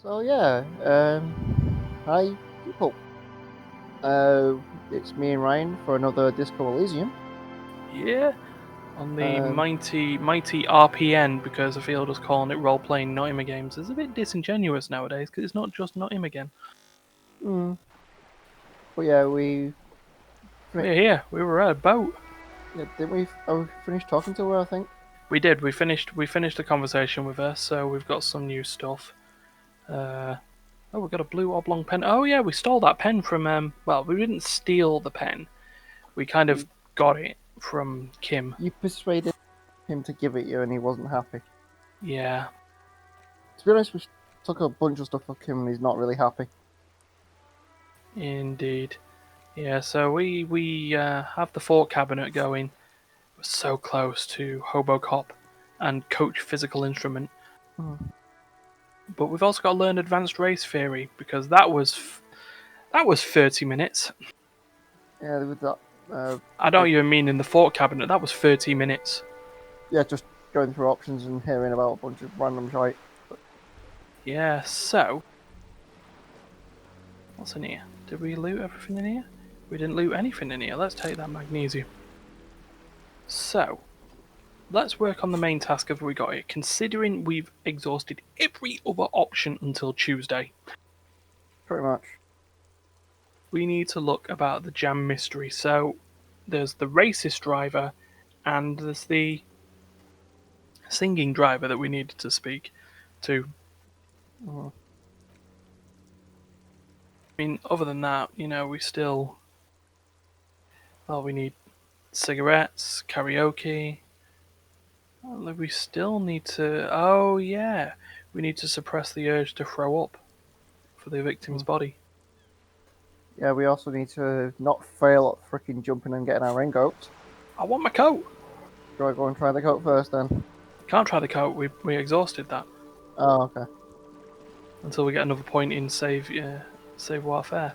So yeah, hi people. It's me and Ryan for another Disco Elysium. Yeah, on the Um, mighty RPN, because I feel just calling it role playing Notimagames is a bit disingenuous nowadays because it's not just Notim again. mm, but yeah, We're here. We were at a boat. yeah, didn't we? We finished talking to her, I think. We did. We finished the conversation with her, so we've got some new stuff. Oh, we got a blue oblong pen. Oh yeah, we stole that pen from. Well, we didn't steal the pen. We kind of got it from Kim. You persuaded him to give it you, and he wasn't happy. Yeah, To be honest, we took a bunch of stuff off him, and he's not really happy. indeed. Yeah, so we have the fort cabinet going. We're so close to Hobocop and Coach Physical Instrument. Mm. But we've also got to learn Advanced Race Theory because that was 30 minutes. Yeah, with that. I don't even mean in the fort cabinet. That was 30 minutes. Yeah, just going through options and hearing about a bunch of random shite. Yeah. So what's in here? Did we loot everything in here? We didn't loot anything in here. Let's take that magnesium. So let's work on the main task of what we got here. Considering we've exhausted every other option until Tuesday, Pretty much. we need to look about the jam mystery. So there's the racist driver and there's the singing driver that we needed to speak to. Mm. I mean, other than that, we still, well, we need cigarettes, karaoke. Well, we still need to, oh yeah, we need to suppress the urge to throw up for the victim's Mm. body. Yeah, we also need to not fail at freaking jumping and getting our raincoats. I want my coat. Do I go and try the coat first then? Can't try the coat. We exhausted that Oh, okay. until we get another point in save warfare.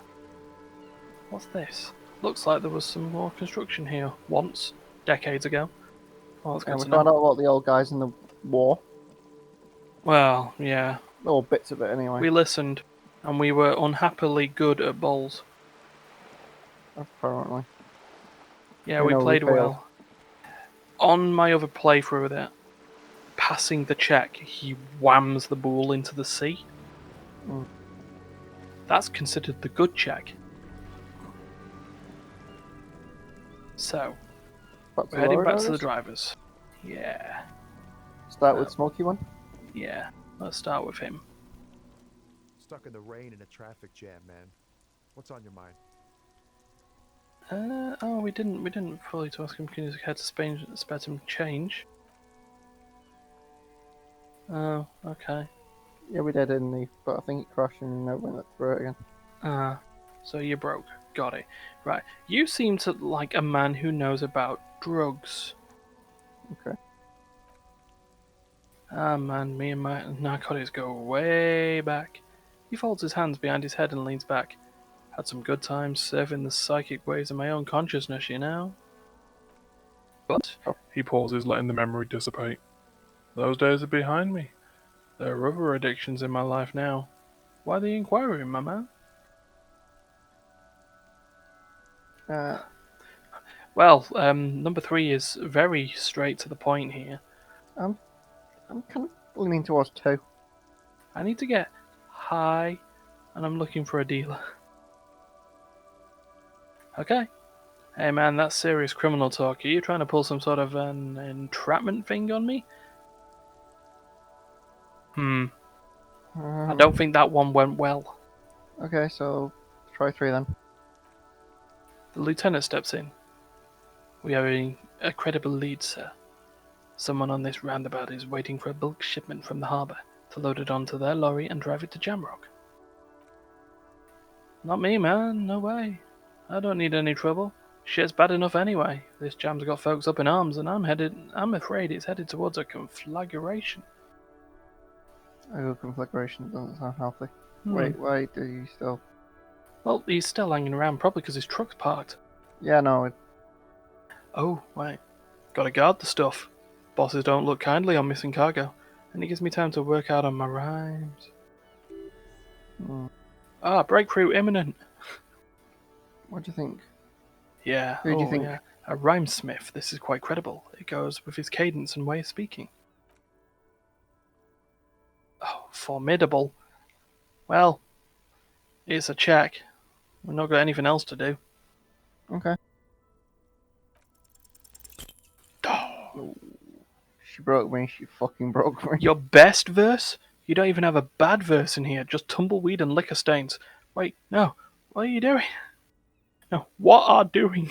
What's this? Looks like there was some more construction here once, decades ago. Well, that's good And we to know. found out about the old guys in the war. Well, yeah, Or bits of it anyway. we listened, and we were unhappily good at bowls. Apparently. Yeah, We we know we played failed. well. On my other playthrough with it, passing the check, he whams the ball into the sea. Mm. That's considered the good check. So, we're heading back to the drivers. Yeah. Start with Smokey one. Yeah, let's start with him. Stuck in the rain in a traffic jam, man. What's on your mind? We didn't fully to ask him. Can you head to Spain? Spare some change. Oh, okay. Yeah, we did, didn't we? But I think it crashed and never went through it again. So you're broke. Got it. Right. You seem to like a man who knows about drugs. Okay. Man, me and my narcotics go way back. He folds his hands behind his head and leans back. Had some good times surfing the psychic waves of my own consciousness, you know? But he pauses, letting the memory dissipate. Those days are behind me. There are other addictions in my life now. Why the inquiry, my man? Well, number 3 is very straight to the point here. I'm kind of leaning towards 2. I need to get high, and I'm looking for a dealer. Okay. Hey man, that's serious criminal talk. Are you trying to pull some sort of an entrapment thing on me? I don't think that one went well. Okay, so try 3 then. The lieutenant steps in. We have a credible lead, sir. Someone on this roundabout is waiting for a bulk shipment from the harbour to load it onto their lorry and drive it to Jamrock. Not me, man. No way. I don't need any trouble. Shit's bad enough anyway. This jam's got folks up in arms, and I'm afraid it's headed towards a conflagration. A conflagration doesn't sound healthy. Wait, why do you still? Well, he's still hanging around, probably because his truck's parked. Yeah, no. Oh, wait. Gotta guard the stuff. Bosses don't look kindly on missing cargo, and it gives me time to work out on my rhymes. Ah, breakthrough imminent. What do you think? Yeah, Who do you think? yeah. A rhymesmith. This is quite credible. It goes with his cadence and way of speaking. Oh, formidable. Well, it's a check. We've not got anything else to do. Okay. Oh, She broke me. She fucking broke me. your best verse? You don't even have a bad verse in here. Just tumbleweed and liquor stains. Wait, no. What are you doing? No, what are doing?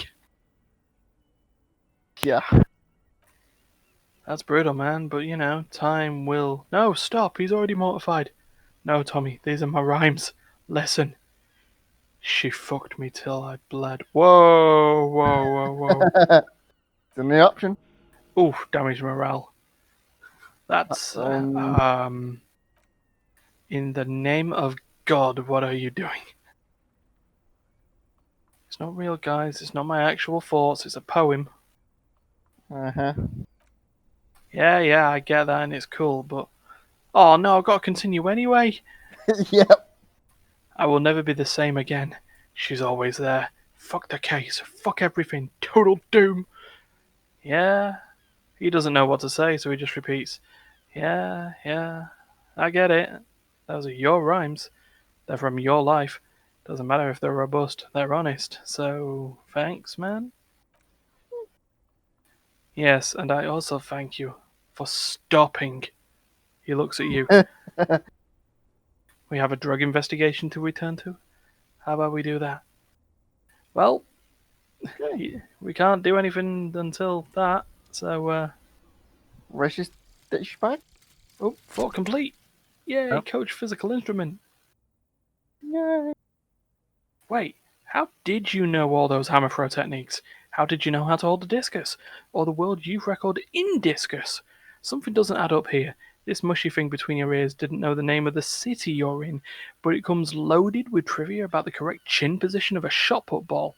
Yeah. That's brutal, man, but you know, time will. No, stop, he's already mortified. No, Tommy, these are my rhymes. Listen. She fucked me till I bled. Whoa, whoa, whoa, whoa. It's in the option. Ooh, damaged morale. That's. In the name of God, what are you doing? It's not real, guys. It's not my actual thoughts. It's a poem. Uh-huh. Yeah, I get that, and it's cool, but. Oh no, I've got to continue anyway. Yep. I will never be the same again. She's always there. Fuck the case. Fuck everything. Total doom. Yeah. He doesn't know what to say, so he just repeats. Yeah. I get it. Those are your rhymes. They're from your life. Doesn't matter if they're robust. They're honest. So, thanks, man. Yes, and I also thank you for stopping. He looks at you. We have a drug investigation to return to. How about we do that? Well, we can't do anything until that. So, Racist douchebag. oh, thought complete. Yay, Yep. coach physical instrument. Yay. Wait, how did you know all those hammer throw techniques? How did you know how to hold the discus? Or the world youth record in discus? Something doesn't add up here. This mushy thing between your ears didn't know the name of the city you're in, but it comes loaded with trivia about the correct chin position of a shot put ball.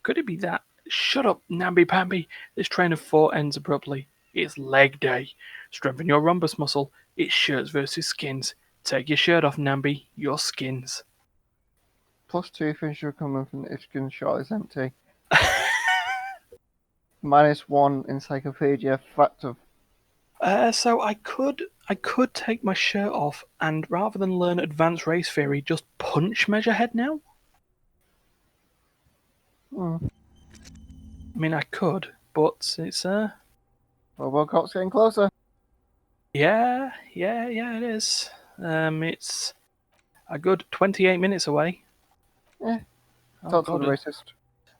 Could it be that? Shut up, namby-pamby. This train of thought ends abruptly. It's leg day. Strengthen your rhombus muscle. It's shirts versus skins. Take your shirt off, Namby. Your skins. +2 if you're coming from the Ishkin shot is empty. -1 encyclopedia fact of. So I could take my shirt off and rather than learn advanced race theory, just punch Measurehead now. I mean, I could, but it's Robocop's getting closer. yeah, it is. It's a good 28 minutes away. Yeah. Oh, Talk to the God. racist.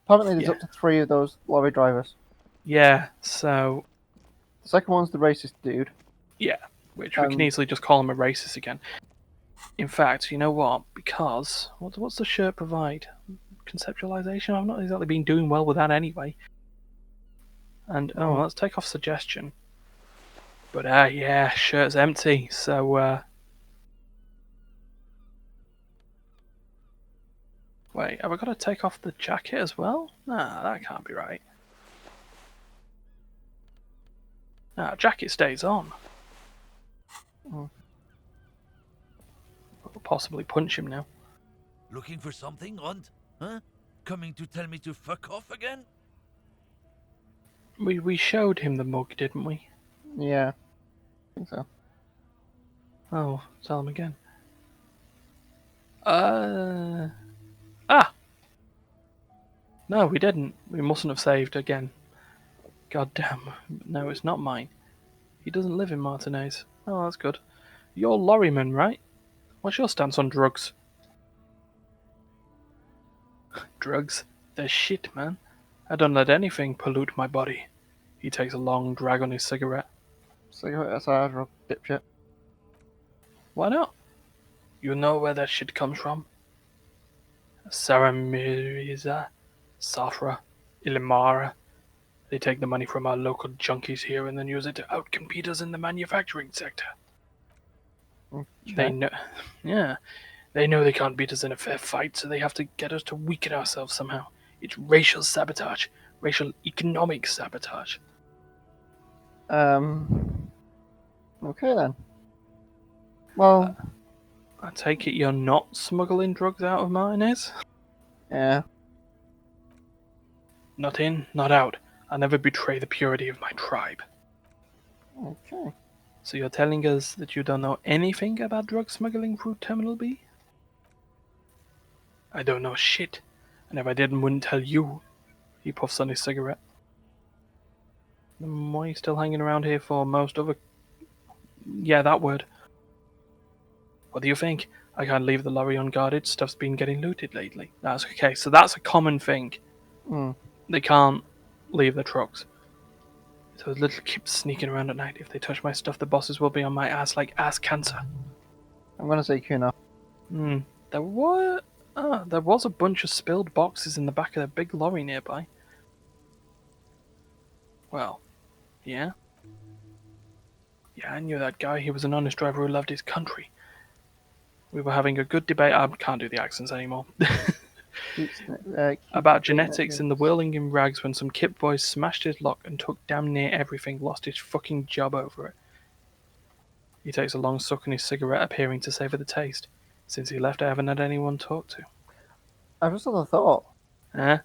Apparently, there's Yeah. up to 3 of those lorry drivers. Yeah, so The second one's the racist dude. yeah, which we can easily just call him a racist again. In fact, you know what? Because what's the shirt provide? Conceptualization. I've not exactly been doing well with that anyway. And let's take off suggestion. But yeah, shirt's empty. So wait, have I got to take off the jacket as well? Nah, that can't be right. Nah, jacket stays on. We'll possibly punch him now. Looking for something, Hunt? Huh? Coming to tell me to fuck off again? We showed him the mug, didn't we? Yeah. I think so. Oh, tell him again. No, we didn't. We mustn't have saved again. God damn. No, it's not mine. He doesn't live in Martinez. Oh, that's good. You're lorryman, right? What's your stance on drugs? Drugs? They're shit, man. I don't let anything pollute my body. He takes a long drag on his cigarette. Cigarette aside, drug dipshit. Why not? You know where that shit comes from? Saramiriza, Safra, Ilimara. They take the money from our local junkies here and then use it to outcompete us in the manufacturing sector. They know, yeah, they know they can't beat us in a fair fight, so they have to get us to weaken ourselves somehow. It's racial sabotage, racial economic sabotage. Okay then. Well, I take it you're not smuggling drugs out of Martinez? Yeah. Not in, not out. I'll never betray the purity of my tribe. Okay. So you're telling us that you don't know anything about drug smuggling through Terminal B? I don't know shit. And if I didn't, wouldn't tell you. He puffs on his cigarette. Then why are you still hanging around here for most other... Yeah, that word. What do you think? I can't leave the lorry unguarded. Stuff's been getting looted lately. That's okay, so that's a common thing. Mm. They can't leave their trucks. So little kids sneaking around at night. If they touch my stuff, the bosses will be on my ass like ass cancer. I'm gonna say Kuna. There was a bunch of spilled boxes in the back of the big lorry nearby. Well, yeah. Yeah, I knew that guy. He was an honest driver who loved his country. We were having a good debate. I can't do the accents anymore. About genetics in the Whirlingin Rags when some Kip boys smashed his lock and took damn near everything, lost his fucking job over it. He takes a long suck on his cigarette, appearing to savour the taste. Since he left, I haven't had anyone to talk to. I just had a thought. Eh?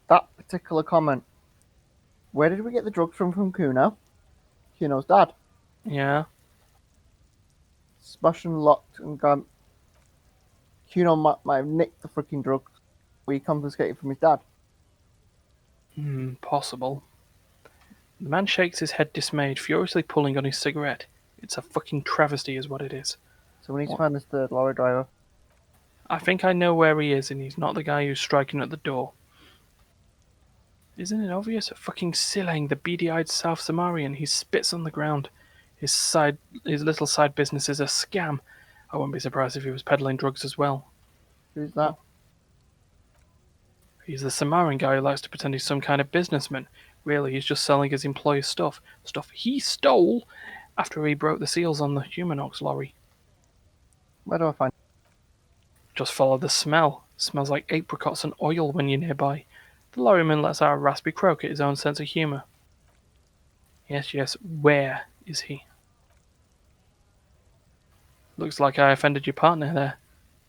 That particular comment. Where did we get the drugs from Kuno? Kuno's dad. Yeah. Smashed and locked and gone. Kuno might have nicked the freaking drugs we confiscated from his dad. Possible. The man shakes his head dismayed, furiously pulling on his cigarette. It's a fucking travesty is what it is. So we need to find this third lorry driver. I think I know where he is, and he's not the guy who's striking at the door. Isn't it obvious that fucking Sileng, the beady-eyed South Samarian, he spits on the ground. His little side business is a scam. I wouldn't be surprised if he was peddling drugs as well. Who's that? He's the Samarian guy who likes to pretend he's some kind of businessman. Really, he's just selling his employer's stuff. Stuff he stole after he broke the seals on the Humanox lorry. Where do I find? Just follow the smell. It smells like apricots and oil when you're nearby. The lorryman lets out a raspy croak at his own sense of humour. Yes, where is he? Looks like I offended your partner there.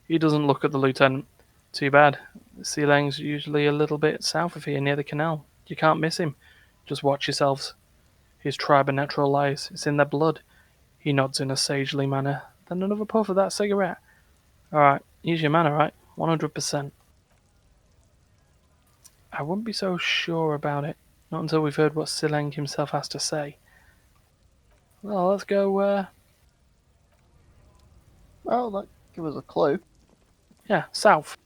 He doesn't look at the lieutenant. Too bad. Sealang's usually a little bit south of here near the canal. You can't miss him. Just watch yourselves. His tribe are natural liars. It's in their blood. He nods in a sagely manner. Then another puff of that cigarette. Alright, use your man, alright? 100%. I wouldn't be so sure about it. Not until we've heard what Silang himself has to say. Well, let's go, Well, that give us a clue. yeah, south.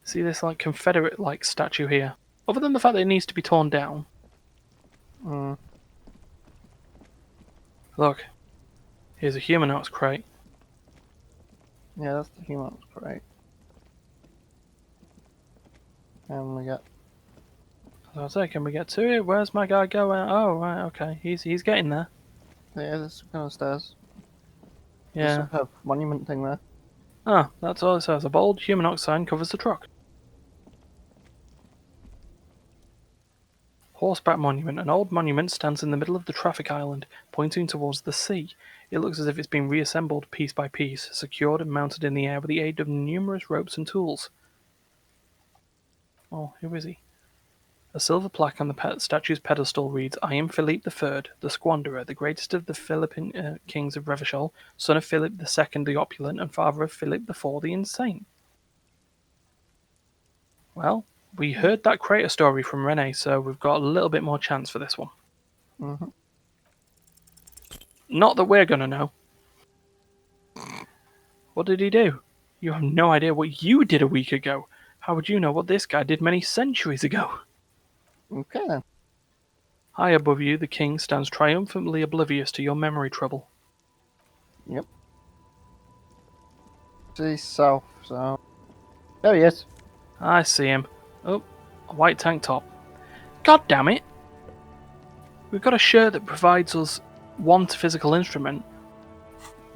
See this, like, Confederate-like statue here? Other than the fact that it needs to be torn down. Look. Here's a Humanox crate. Yeah, that's the Humanox crate. And we got. As I say, can we get to it? Where's my guy going? Oh, right, okay. He's getting there. Yeah, there's some kind of stairs. Yeah. There's some kind of monument thing there. Ah, that's all it says. A bold Humanox sign covers the truck. Horseback monument. An old monument stands in the middle of the traffic island, pointing towards the sea. It looks as if it's been reassembled piece by piece, secured and mounted in the air with the aid of numerous ropes and tools. Oh, who is he? A silver plaque on the statue's pedestal reads, I am Philippe III, the Squanderer, the greatest of the Philippine kings of Revachol, son of Philip II the Opulent, and father of Philip IV the Insane. Well, we heard that crater story from Rene, so we've got a little bit more chance for this one. Mm-hmm. Not that we're gonna know. What did he do? You have no idea what you did a week ago. How would you know what this guy did many centuries ago? Okay then. High above you, the king stands triumphantly oblivious to your memory trouble. Yep. See south, so. There he is. I see him. Oh, a white tank top. God damn it! We've got a shirt that provides us one physical instrument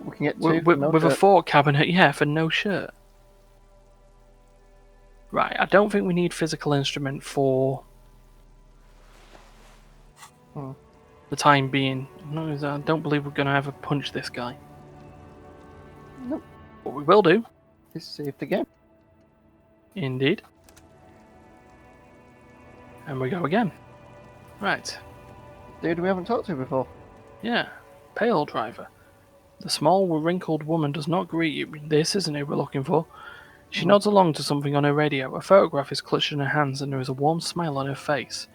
We can get two. with a fort cabinet, yeah, for no shirt. Right, I don't think we need physical instrument for the time being. No, I don't believe we're going to ever punch this guy. Nope. What we will do, Is save the game. indeed. And we go again. Right. Dude we haven't talked to before. Yeah. Pale driver. The small, wrinkled woman does not greet you. This isn't who we're looking for. She nods along to something on her radio. A photograph is clutched in her hands and there is a warm smile on her face.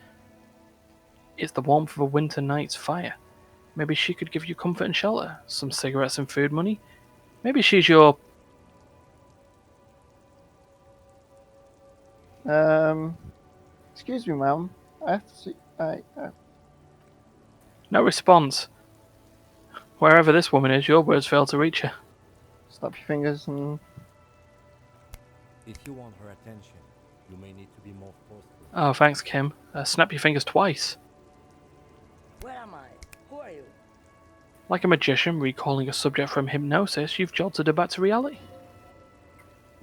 It's the warmth of a winter night's fire. Maybe she could give you comfort and shelter. Some cigarettes and food money. Maybe she's your... Excuse me, ma'am. I have to see. No response. Wherever this woman is, your words fail to reach her. Snap your fingers and. If you want her attention, you may need to be more forceful. Oh, thanks, Kim. Snap your fingers twice. Where am I? Who are you? Like a magician recalling a subject from hypnosis, you've jolted her back to reality.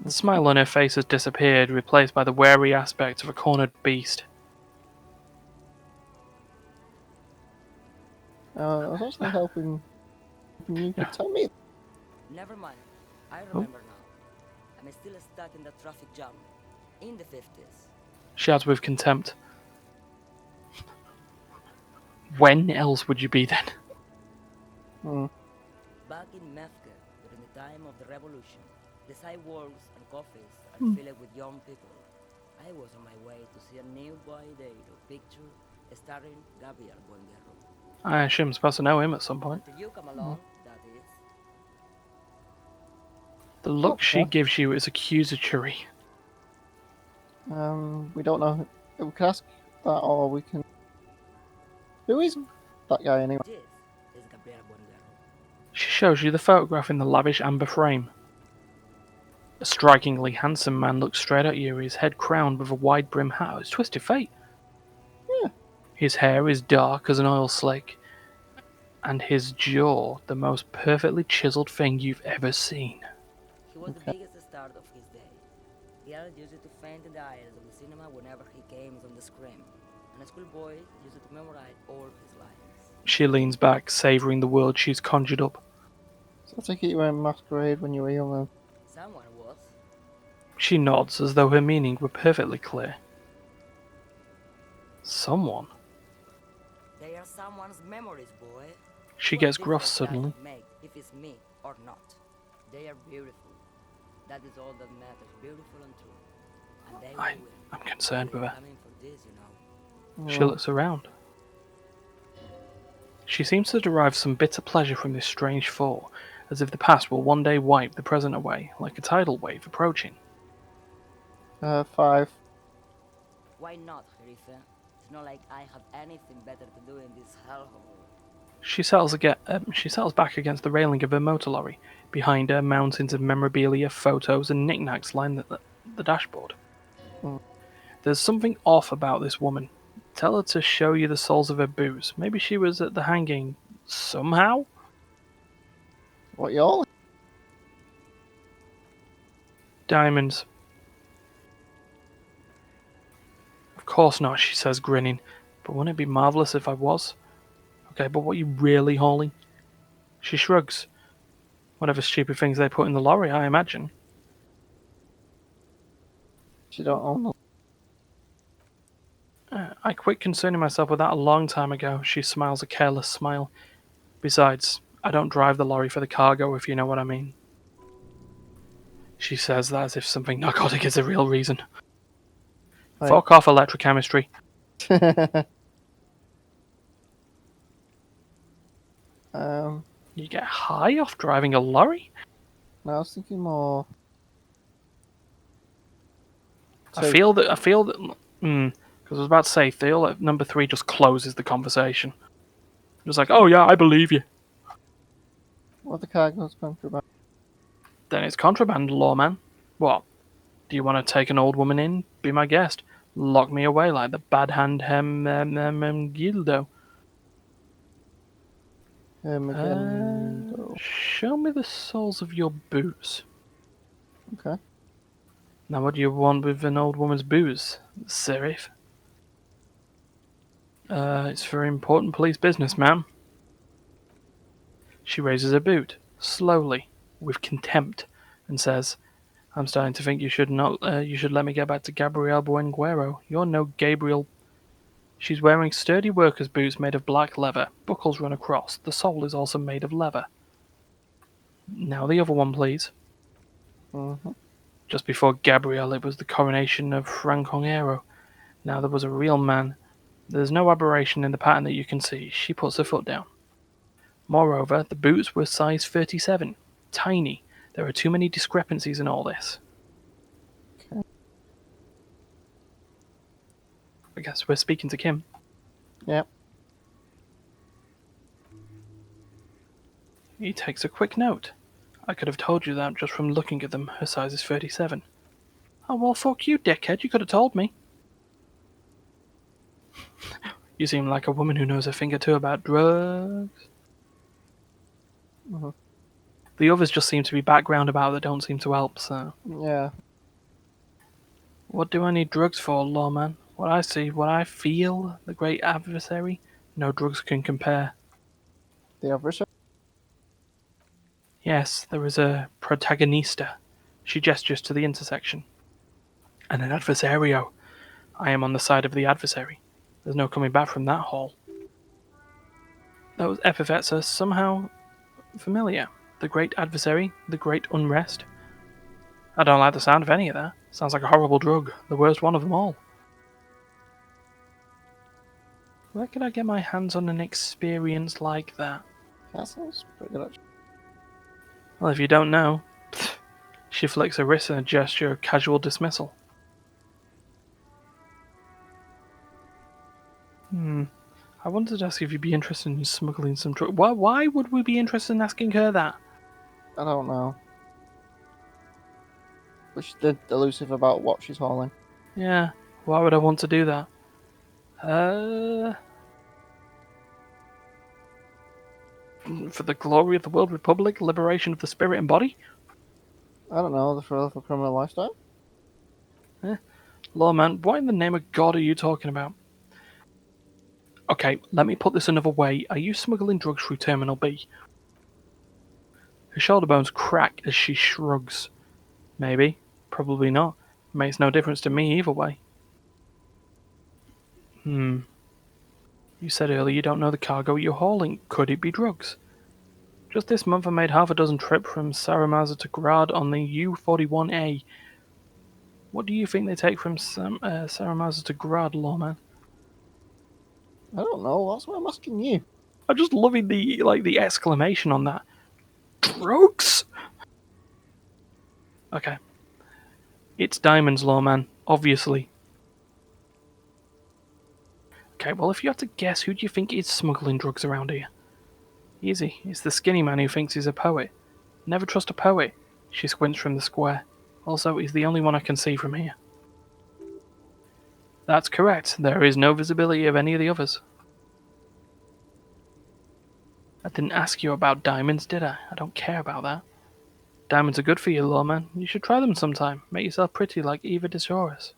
The smile on her face has disappeared, replaced by the wary aspect of a cornered beast. I was actually hoping you could tell me. Never mind. I remember now. I'm still stuck in the traffic jam. In the 50s. She adds with contempt. When else would you be then? Back in Mefke, during the time of the revolution, the sidewalks and coffees are filled with young people. I was on my way to see a new boy date of picture starring Gabriel Buenguerro. I assume I'm supposed to know him at some point. Till you come along, that is. The look she Okay. gives you is accusatory. We don't know. We can ask that, or we can. Who is that guy anyway? This is Gabriel Buenguerro. She shows you the photograph in the lavish amber frame. A strikingly handsome man looks straight at you, his head crowned with a wide brim hat. It's twisted fate. Yeah. His hair is dark as an oil slick, and his jaw the most perfectly chiseled thing you've ever seen. He was the biggest star of his day. The others used to faint in the aisles of the cinema whenever he came on the screen, and a schoolboy used to memorize all his lines. She leans back, savouring the world she's conjured up. So I take it you were in masquerade when you were young. Someone was. She nods as though her meaning were perfectly clear. Someone. They are someone's memories, boy. She What gets gruff difference does suddenly. it make if it's me or not? They are beautiful. That is all that matters, beautiful and true. And they will win. I'm concerned with her. Coming for this, you know. She looks around. She seems to derive some bitter pleasure from this strange thought, as if the past will one day wipe the present away, like a tidal wave approaching. 5. Why not, Harifa? It's not like I have anything better to do in this hellhole. She settles back against the railing of her motor lorry. Behind her, mountains of memorabilia, photos, and knickknacks line the dashboard. There's something off about this woman. Tell her to show you the soles of her boots. Maybe she was at the hanging somehow? What y'all? Diamonds. Of course not, she says, grinning. But wouldn't it be marvellous if I was? Okay, but what are you really hauling? She shrugs. Whatever stupid things they put in the lorry, I imagine. She don't own them. I quit concerning myself with that a long time ago. She smiles a careless smile. Besides, I don't drive the lorry for the cargo, if you know what I mean. She says that as if something narcotic is a real reason. Right. Fuck off, electrochemistry. You get high off driving a lorry? No, I was thinking more. I feel that. Because I was about to say, feel that number 3 just closes the conversation. Just like, oh yeah, I believe you. What the cargo's contraband? Then it's contraband, lawman. What? Do you want to take an old woman in? Be my guest. Lock me away like the bad hand Gildo. Again. Show me the soles of your boots. Okay. Now what do you want with an old woman's boots, Serif? It's for important police business, ma'am. She raises her boot, slowly, with contempt and says, I'm starting to think you should let me get back to Gabrielle Buenguero. You're no Gabriel. She's wearing sturdy workers' boots made of black leather. Buckles run across. The sole is also made of leather. Now the other one, please. Mm-hmm. Just before Gabrielle, it was the coronation of Franconero. Now there was a real man. There's no aberration in the pattern that you can see. She puts her foot down. Moreover, the boots were size 37. Tiny. There are too many discrepancies in all this. Okay. I guess we're speaking to Kim. Yep. He takes a quick note. I could have told you that just from looking at them. Her size is 37. Oh, well, fuck you, dickhead. You could have told me. You seem like a woman who knows a thing or two about drugs. Mhm. The others just seem to be background about that don't seem to help, so... Yeah. What do I need drugs for, lawman? What I see, what I feel, the great adversary, no drugs can compare. The adversary. Yes, there is a protagonista. She gestures to the intersection. And an adversario. I am on the side of the adversary. There's no coming back from that hall. Those epithets are somehow familiar. The great adversary, the great unrest. I don't like the sound of any of that. Sounds like a horrible drug, the worst one of them all. Where could I get my hands on an experience like that? That sounds pretty good, actually. Well, if you don't know... She flicks her wrist in a gesture of casual dismissal. I wanted to ask if you'd be interested in smuggling some drugs. Why would we be interested in asking her that? I don't know. But she's dead elusive about what she's hauling. Yeah, why would I want to do that? For the glory of the World Republic, liberation of the spirit and body? I don't know, the thrill of a criminal lifestyle? Lawman, what in the name of God are you talking about? Okay, let me put this another way. Are you smuggling drugs through Terminal B? Her shoulder bones crack as she shrugs. Maybe. Probably not. Makes no difference to me either way. You said earlier you don't know the cargo you're hauling. Could it be drugs? Just this month I made half a dozen trips from Saramaza to Grad on the U-41A. What do you think they take from Saramaza to Grad, lawman? I don't know, that's why I'm asking you. I'm just loving the exclamation on that. Drugs? Okay. It's diamonds, lawman, obviously. Okay, well, if you had to guess, who do you think is smuggling drugs around here? Easy. It's the skinny man who thinks he's a poet. Never trust a poet. She squints from the square. Also, he's the only one I can see from here. That's correct. There is no visibility of any of the others. I didn't ask you about diamonds, did I? I don't care about that. Diamonds are good for you, lawman. You should try them sometime. Make yourself pretty like Eva DeSauris.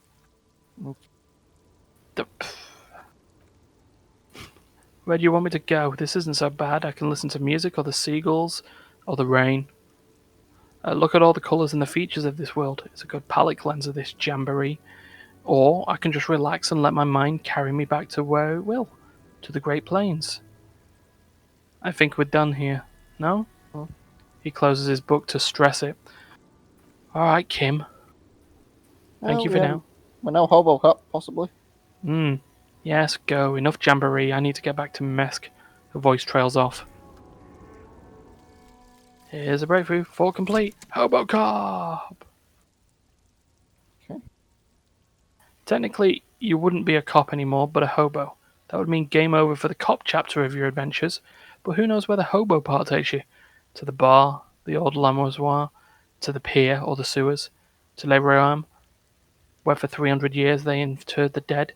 Where do you want me to go? This isn't so bad. I can listen to music or the seagulls or the rain. Look at all the colours and the features of this world. It's a good palate cleanser, this jamboree. Or I can just relax and let my mind carry me back to where it will. To the Great Plains. I think we're done here. No? He closes his book to stress it. Alright, Kim. Thank you for now. We're now Hobo Cop, possibly. Yes, go. Enough jamboree. I need to get back to Mesk. Her voice trails off. Here's a breakthrough. 4 complete. Hobo Cop! Okay. Technically, you wouldn't be a cop anymore, but a hobo. That would mean game over for the cop chapter of your adventures. But who knows where the hobo part takes you? To the bar, the old lamoisoir, to the pier or the sewers, to Les Royaumes, where for 300 years they interred the dead.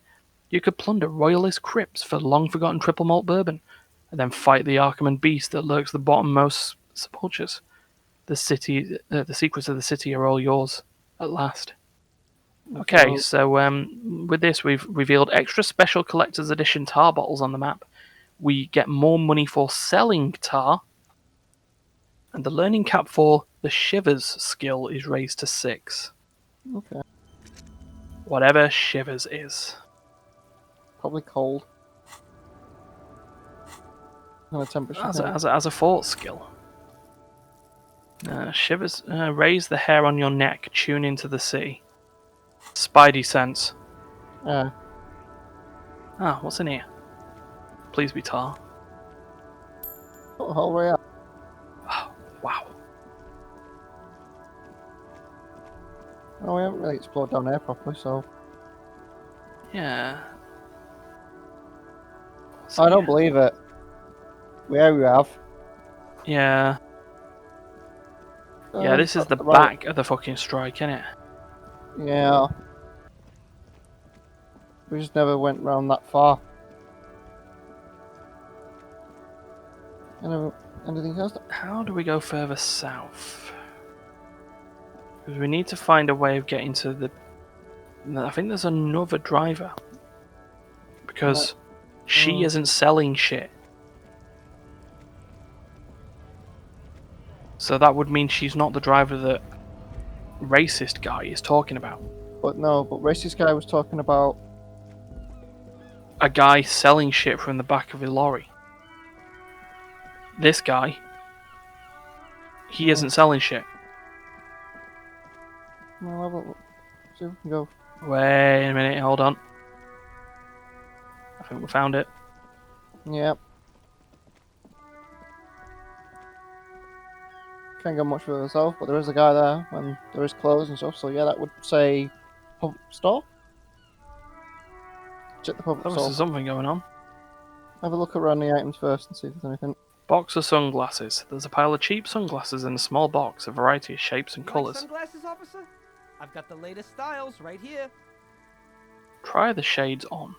You could plunder royalist crypts for long-forgotten triple malt bourbon, and then fight the Arkham beast that lurks the bottommost sepulchres. The secrets of the city are all yours, at last. Okay, so with this we've revealed extra special collector's edition tar bottles on the map. We get more money for selling tar, and the learning cap for the Shivers skill is raised to 6. Okay. Whatever Shivers is. Probably cold. And a temperature. As a fort skill. Shivers. Raise the hair on your neck. Tune into the sea. Spidey sense. Yeah. Ah, what's in here? Please be tar. Oh, whole way up. Wow. Oh, we haven't really explored down there properly, so. Yeah. I don't believe it. Yeah, we have. Yeah. Yeah, this is That's the right. back of the fucking strike, innit? Yeah. We just never went round that far. Anything else? How do we go further south? Because we need to find a way of getting to the... I think there's another driver. Because she isn't selling shit. So that would mean she's not the driver that racist guy is talking about. But no, but racist guy was talking about. A guy selling shit from the back of a lorry. This guy, he isn't selling shit. Well, see if we can go. Wait a minute, hold on. I think we found it. Yep. Can't go much further south, but there is a guy there, and there is clothes and stuff. So yeah, that would say pub store. Check the pub There's store. something going on. Have a look around the items first and see if there's anything. Box of sunglasses. There's a pile of cheap sunglasses in a small box, a variety of shapes and colours. Sunglasses, officer? I've got the latest styles right here. Try the shades on.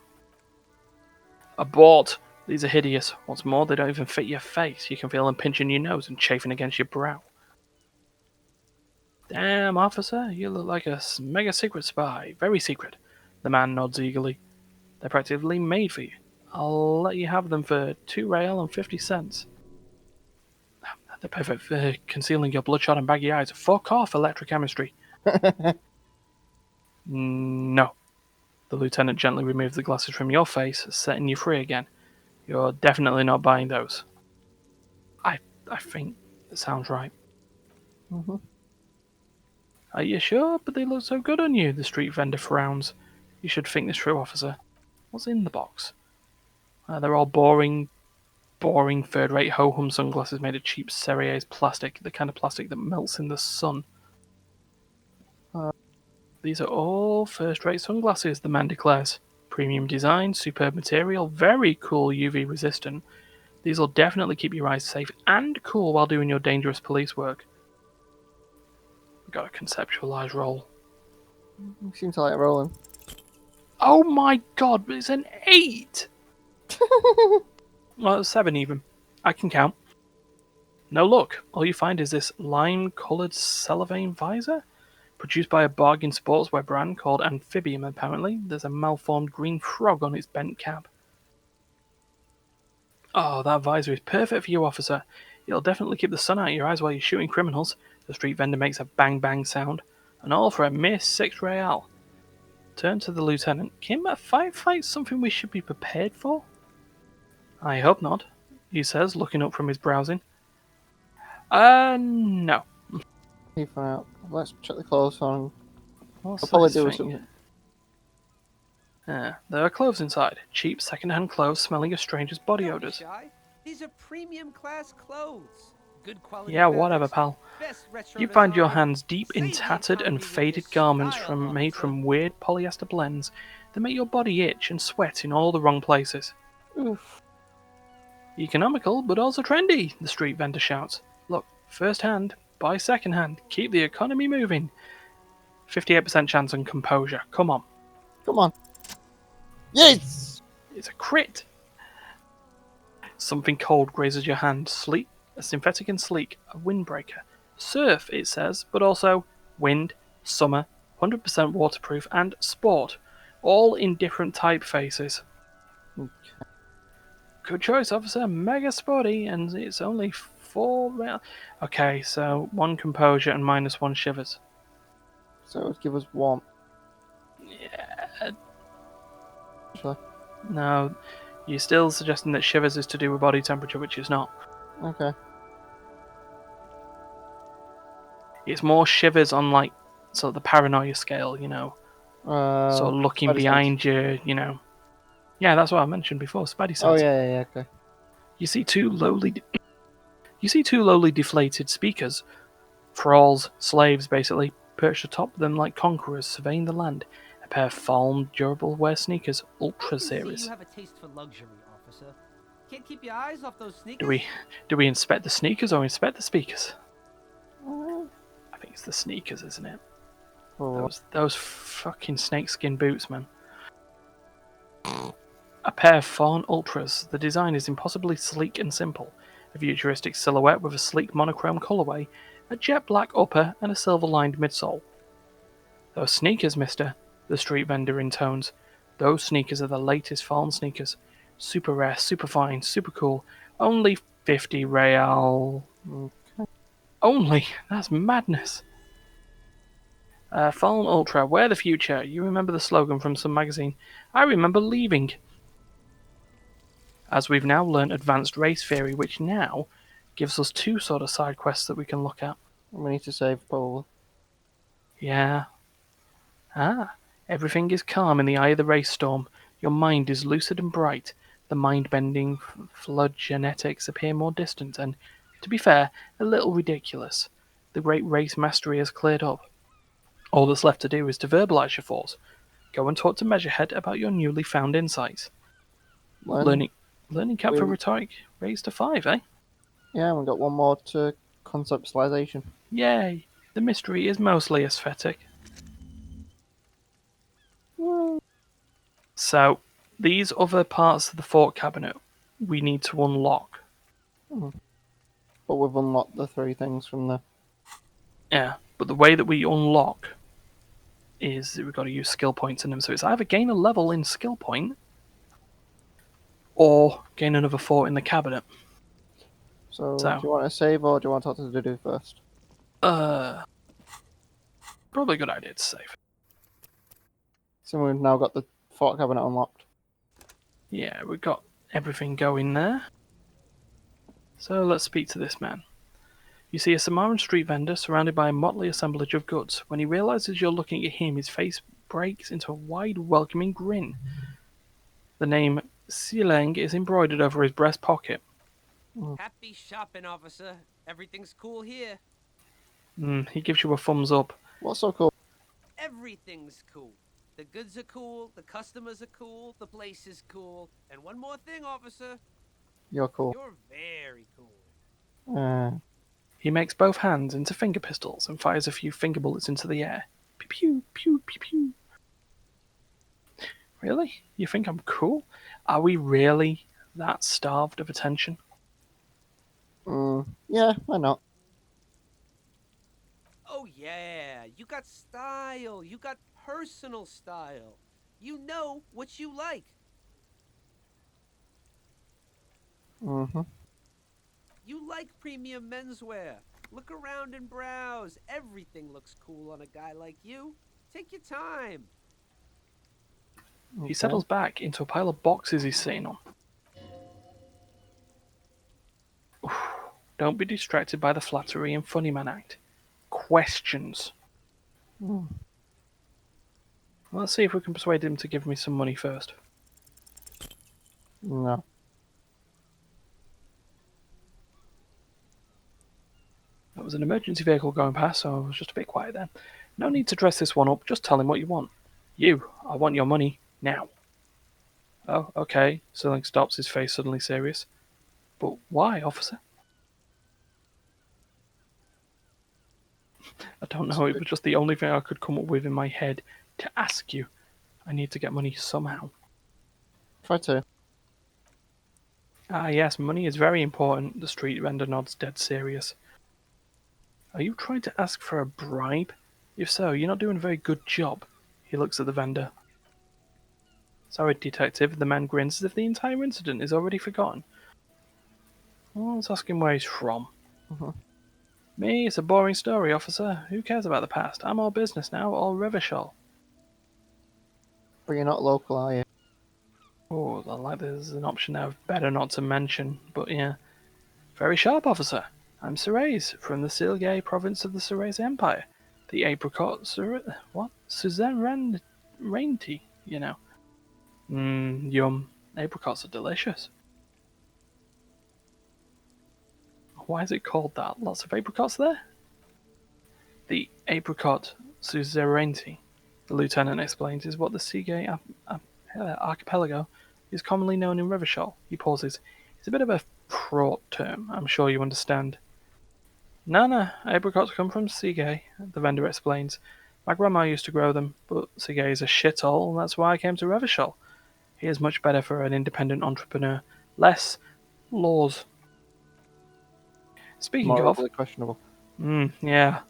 Abort! These are hideous. What's more, they don't even fit your face. You can feel them pinching your nose and chafing against your brow. Damn, officer, you look like a mega secret spy. Very secret. The man nods eagerly. They're practically made for you. I'll let you have them for 2 real and 50 cents. They're perfect for concealing your bloodshot and baggy eyes. Fuck off, electrochemistry. No. The lieutenant gently removed the glasses from your face, setting you free again. You're definitely not buying those. I think that sounds right. Are you sure? But they look so good on you, the street vendor frowns. You should think this through, officer. What's in the box? They're all boring third-rate ho-hum sunglasses made of cheap Serrier's plastic, the kind of plastic that melts in the sun. These are all first-rate sunglasses, the man declares. Premium design, superb material, very cool UV resistant. These will definitely keep your eyes safe and cool while doing your dangerous police work. We've got a conceptualized roll. Seems to like rolling. Oh my god, it's an 8! Well, 7 even. I can count. No luck. All you find is this lime-coloured cellophane visor? Produced by a bargain sportswear brand called Amphibium, apparently. There's a malformed green frog on its bent cap. Oh, that visor is perfect for you, officer. It'll definitely keep the sun out of your eyes while you're shooting criminals. The street vendor makes a bang-bang sound. And all for a mere 6 real. Turn to the lieutenant. Kim, a fight's something we should be prepared for? I hope not, he says, looking up from his browsing. No. Keep an eye out. Let's check the clothes on. What's I'll probably this do thing? There are clothes inside. Cheap second-hand clothes smelling of strangers' body Don't be odors. shy. These are premium class clothes. Good quality. Yeah, whatever, pal. Best retro You find your design. hands deep in Save the tattered and economy with faded this garments style, made officer. from weird polyester blends that make your body itch and sweat in all the wrong places. Oof. Economical, but also trendy, the street vendor shouts. Look, first hand, buy second hand, keep the economy moving. 58% chance on composure. Come on. Come on. Yes! It's a crit. Something cold grazes your hand. Sleek, a synthetic and sleek, a windbreaker. Surf, it says, but also wind, summer, 100% waterproof, and sport. All in different typefaces. Good choice, officer. Mega sporty, and it's only 4 rail. Okay, so 1 composure and -1 shivers. So it would give us warmth. Yeah. Actually. No, you're still suggesting that shivers is to do with body temperature, which is not. Okay. It's more shivers on like sort of the paranoia scale, you know. Sort of looking Spidey sense. behind you, you know. Yeah, that's what I mentioned before. Spidey sense. Oh yeah. Okay. You see two lowly deflated speakers, thralls, slaves, basically, perched atop them like conquerors, surveying the land. A pair of fallen, durable wear sneakers, Ultra I can Series. see you have a taste for luxury, officer. Can't keep your eyes off those sneakers. Do we inspect the sneakers or inspect the speakers? I think it's the sneakers, isn't it? Oh, Those fucking snakeskin boots, man. A pair of Fawn Ultras. The design is impossibly sleek and simple. A futuristic silhouette with a sleek monochrome colorway, a jet black upper, and a silver-lined midsole. Those sneakers, mister, the street vendor intones. Those sneakers are the latest Fawn sneakers. Super rare, super fine, super cool. Only 50 real. Only? That's madness. Fallen Ultra, wear the future. You remember the slogan from some magazine. I remember leaving. As we've now learned advanced race theory, which now gives us 2 sort of side quests that we can look at. we need to save Paul. Yeah. Everything is calm in the eye of the race storm. Your mind is lucid and bright. The mind-bending flood genetics appear more distant and, to be fair, a little ridiculous. The great race mastery has cleared up. All that's left to do is to verbalize your thoughts. Go and talk to Measurehead about your newly found insights. Learning cap for rhetoric raised to 5, eh? Yeah, we got one more to conceptualization. Yay! The mystery is mostly aesthetic. So, these other parts of the fort cabinet we need to unlock. But we've unlocked the 3 things from the... Yeah, but the way that we unlock is that we've got to use skill points in them. So it's either gain a level in skill point or gain another fort in the cabinet. So, do you want to save or do you want to talk to the dude first? Probably a good idea to save. So we've now got the fort cabinet unlocked. Yeah, we've got everything going there. So let's speak to this man. You see a Samaran street vendor surrounded by a motley assemblage of goods. When he realizes you're looking at him, his face breaks into a wide, welcoming grin. The name Sileng is embroidered over his breast pocket. Happy shopping, officer. Everything's cool here. He gives you a thumbs up. What's so cool? Everything's cool. The goods are cool, the customers are cool, the place is cool. And one more thing, officer. You're cool. You're very cool. He makes both hands into finger pistols and fires a few finger bullets into the air. Pew pew pew pew pew. Really? You think I'm cool? Are we really that starved of attention? Yeah, why not? Oh yeah, you got style. You got personal style. You know what you like. You like premium menswear. Look around and browse. Everything looks cool on a guy like you. Take your time. He settles back into a pile of boxes he's sitting on. Don't be distracted by the flattery and funny man act. Questions. Let's see if we can persuade him to give me some money first. No. That was an emergency vehicle going past, so I was just a bit quiet then. No need to dress this one up, just tell him what you want. I want your money, now. Oh, okay. Silling stops, his face suddenly serious. But why, officer? I don't know, it was just the only thing I could come up with in my head to ask you. I need to get money somehow. Try to. Ah yes, money is very important, the street vendor nods, dead serious. Are you trying to ask for a bribe? If so, you're not doing a very good job. He looks at the vendor. Sorry, detective, the man grins as if the entire incident is already forgotten. Well, let's ask him where he's from. Me, it's a boring story, officer. Who cares about the past? I'm all business now, all Revachol. But you're not local, are you? Oh, like there's an option there of better not to mention, but yeah. Very sharp, officer. I'm Ceres, from the Silgay province of the Ceres Empire. The apricot what? Suzanne Rainty, you know. Yum. Apricots are delicious. Why is it called that? Lots of apricots there? The apricot suzerainty, the lieutenant explains, is what the Seagate archipelago is commonly known in Revachol. He pauses. It's a bit of a fraught term, I'm sure you understand. No, apricots come from Seagay, the vendor explains. My grandma used to grow them, but Seagay is a shithole, and that's why I came to Revachol. Here is much better for an independent entrepreneur. Less laws. Speaking of, Morally questionable. yeah.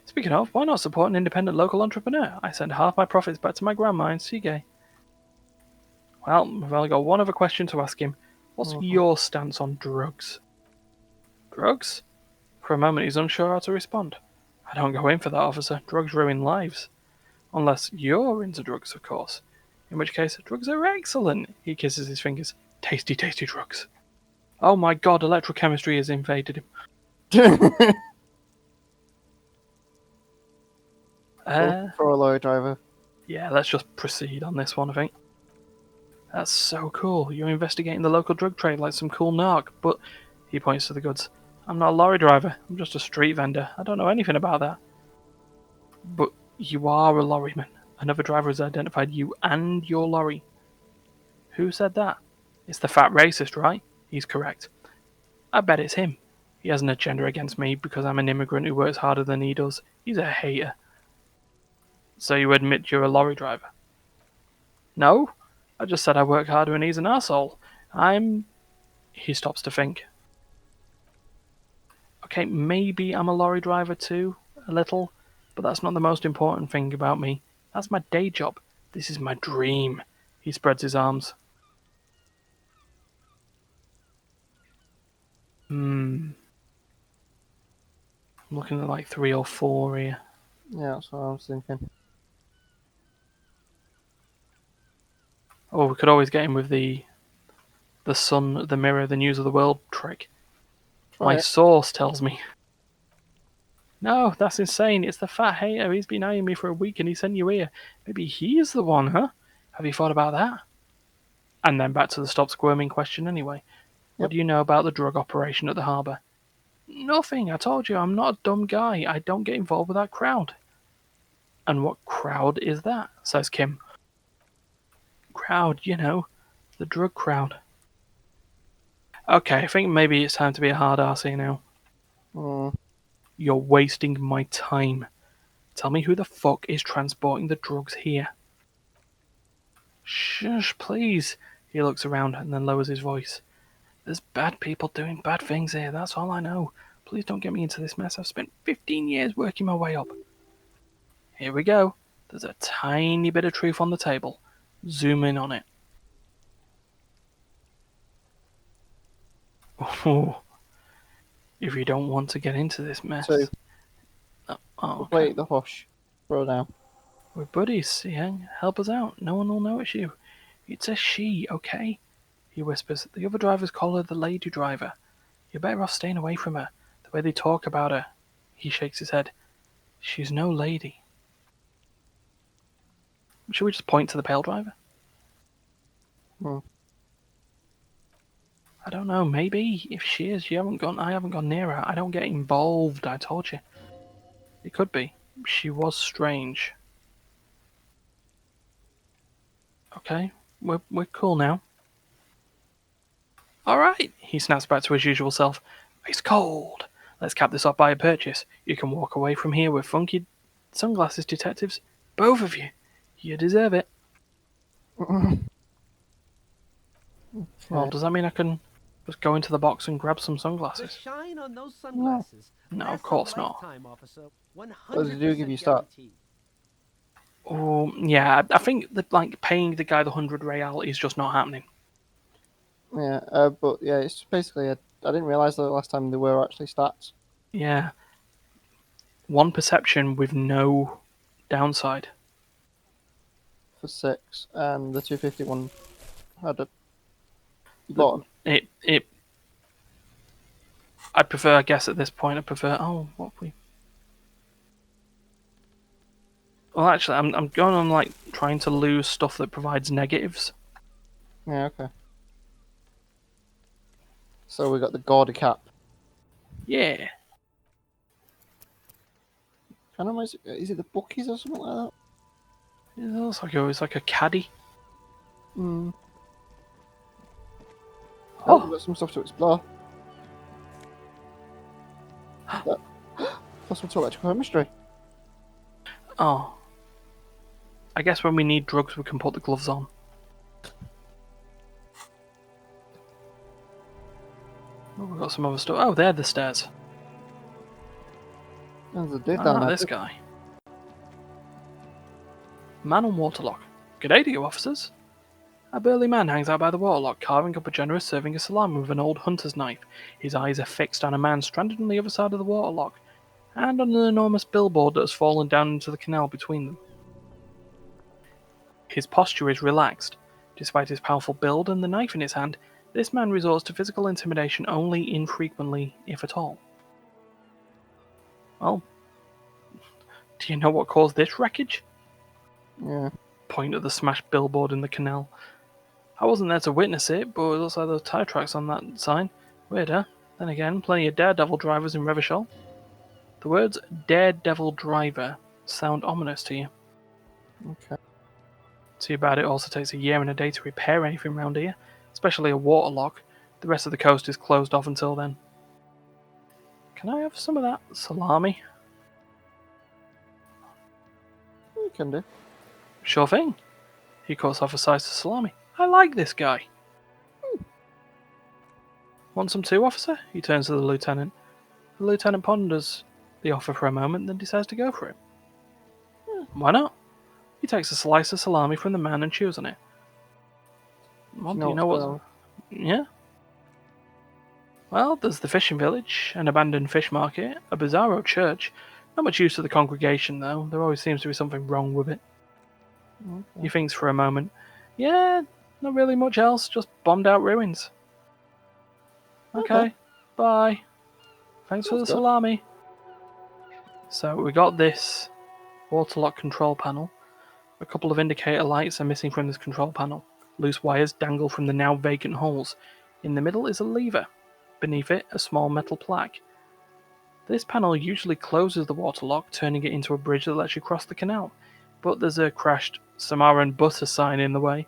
Speaking of, why not support an independent local entrepreneur? I send half my profits back to my grandma in Seagay. Well, we've only got one other question to ask him. What's your stance on drugs? Drugs? For a moment, he's unsure how to respond. I don't go in for that, officer. Drugs ruin lives. Unless you're into drugs, of course. In which case, drugs are excellent. He kisses his fingers. Tasty, tasty drugs. Oh my god, electrochemistry has invaded him. For a lorry driver. Yeah, let's just proceed on this one, I think. That's so cool. You're investigating the local drug trade like some cool narc, but he points to the goods. I'm not a lorry driver. I'm just a street vendor. I don't know anything about that. But you are a lorryman. Another driver has identified you and your lorry. Who said that? It's the fat racist, right? He's correct. I bet it's him. He has an agenda against me because I'm an immigrant who works harder than he does. He's a hater. So you admit you're a lorry driver? No, I just said I work harder and he's an asshole. He stops to think. Okay, maybe I'm a lorry driver too, a little, but that's not the most important thing about me. That's my day job. This is my dream. He spreads his arms. I'm looking at like 3 or 4 here. Yeah, that's what I was thinking. Oh, we could always get him with the sun, the mirror, the news of the world trick. My source tells me. No, that's insane. It's the fat hater. He's been eyeing me for a week and he sent you here. Maybe he's the one, huh? Have you thought about that? And then back to the stop squirming question anyway. What do you know about the drug operation at the harbour? Nothing. I told you, I'm not a dumb guy. I don't get involved with that crowd. And what crowd is that? Says Kim. Crowd, you know. The drug crowd. Okay, I think maybe it's time to be a hard ass here now. You're wasting my time. Tell me who the fuck is transporting the drugs here. Shush, please. He looks around and then lowers his voice. There's bad people doing bad things here, that's all I know. Please don't get me into this mess. I've spent 15 years working my way up. Here we go. There's a tiny bit of truth on the table. Zoom in on it. Oh, if you don't want to get into this mess. So, okay. play the hush. Throw down. We're buddies, yeah? Help us out. No one will notice you. It's a she, okay? He whispers. The other drivers call her the lady driver. You're better off staying away from her. The way they talk about her. He shakes his head. She's no lady. Should we just point to the pale driver? I don't know, maybe. If she is, I haven't gone near her. I don't get involved, I told you. It could be. She was strange. Okay, we're cool now. Alright, he snaps back to his usual self. It's cold. Let's cap this off by a purchase. You can walk away from here with funky sunglasses, detectives. Both of you. You deserve it. Well, does that mean I can just go into the box and grab some The sunglasses? shine on those sunglasses. No, of lasts a course not. lifetime, officer. Does it do give you 100% stats? guaranteed. Oh, yeah, I think that like paying the guy the 100 real is just not happening. Yeah, but yeah, it's basically I didn't realise that last time there were actually stats. Yeah. One perception with no downside. For 6, and the 251 had a. You The- bought 'em? It. I'd prefer, I guess, at this point, I'd prefer. Oh, what have we. Well, actually, I'm going on like trying to lose stuff that provides negatives. Yeah, okay. So we got the Gaudy cap. Yeah. Kind of is it the bookies or something like that? It looks like it's like a caddy. Hmm. Oh, we've Oh, got some stuff to explore. Plus we'll talk electrical chemistry. oh. I guess when we need drugs, we can put the gloves on. Oh, we've got some other stuff. Oh, they're the stairs. There's a dude down Ah, there. this guy. Man on waterlock. G'day to you, officers. A burly man hangs out by the waterlock, carving up a generous serving of salami with an old hunter's knife. His eyes are fixed on a man stranded on the other side of the waterlock, and on an enormous billboard that has fallen down into the canal between them. His posture is relaxed. Despite his powerful build and the knife in his hand, this man resorts to physical intimidation only infrequently, if at all. Well, do you know what caused this wreckage? Yeah. Point at the smashed billboard in the canal. I wasn't there to witness it, but it looks like there's tire tracks on that sign. Weird, huh? Then again, plenty of daredevil drivers in Revachol. The words daredevil driver sound ominous to you. Okay. Too bad it also takes a year and a day to repair anything around here, especially a waterlock. The rest of the coast is closed off until then. Can I have some of that salami? You can do. Sure thing. He cuts off a slice of salami. I like this guy. Want some too, officer? He turns to the lieutenant. The lieutenant ponders the offer for a moment, then decides to go for it. Why not? He takes a slice of salami from the man and chews on it. Well, do you know what's what? going Yeah? Well, there's the fishing village, an abandoned fish market, a bizarro church. Not much use to the congregation, though. There always seems to be something wrong with it. on? He thinks for a moment. Yeah, not really much else, just bombed out ruins. Okay, bye. Thanks for the That's good. salami. So we got this waterlock control panel. A couple of indicator lights are missing from this control panel. Loose wires dangle from the now vacant holes. In the middle is a lever. Beneath it, a small metal plaque. This panel usually closes the waterlock, turning it into a bridge that lets you cross the canal. But there's a crashed Samaran butter sign in the way.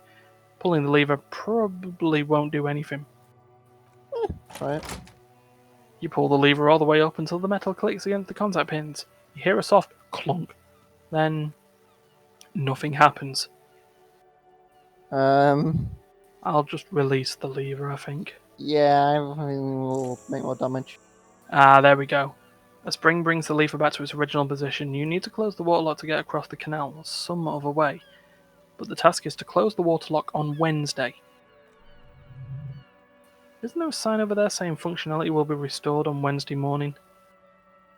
Pulling the lever probably won't do anything. Try it. You pull the lever all the way up until the metal clicks against the contact pins. You hear a soft clunk. Then nothing happens. I'll just release the lever, I think. Yeah, everything will make more damage. Ah, there we go. A spring brings the lever back to its original position. You need to close the waterlock to get across the canal some other way. But the task is to close the waterlock on Wednesday. There's no sign over there saying functionality will be restored on Wednesday morning.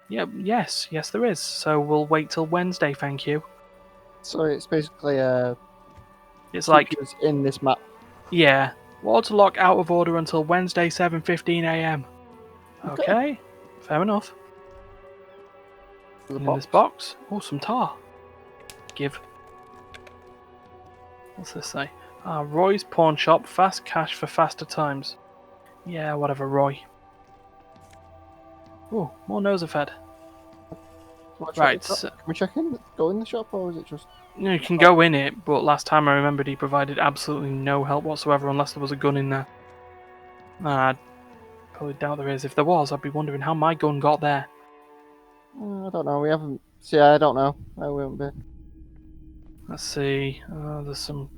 Yes there is. So we'll wait till Wednesday, thank you. So it's basically It's like, features in this map. yeah, waterlock out of order until Wednesday 7:15 AM. Okay, fair enough. The And in this box, oh, some tar. Give. What's this say? Roy's Pawn Shop, fast cash for faster times. Yeah, whatever, Roy. Oh, more Nosafed. Right, so, Can we check in? Go in the shop, or is it just? you can go in it, but last time I remembered he provided absolutely no help whatsoever unless there was a gun in there. I probably doubt there is. If there was, I'd be wondering how my gun got there. I don't know. We haven't. See, I don't know. I won't be. Let's see. There's some.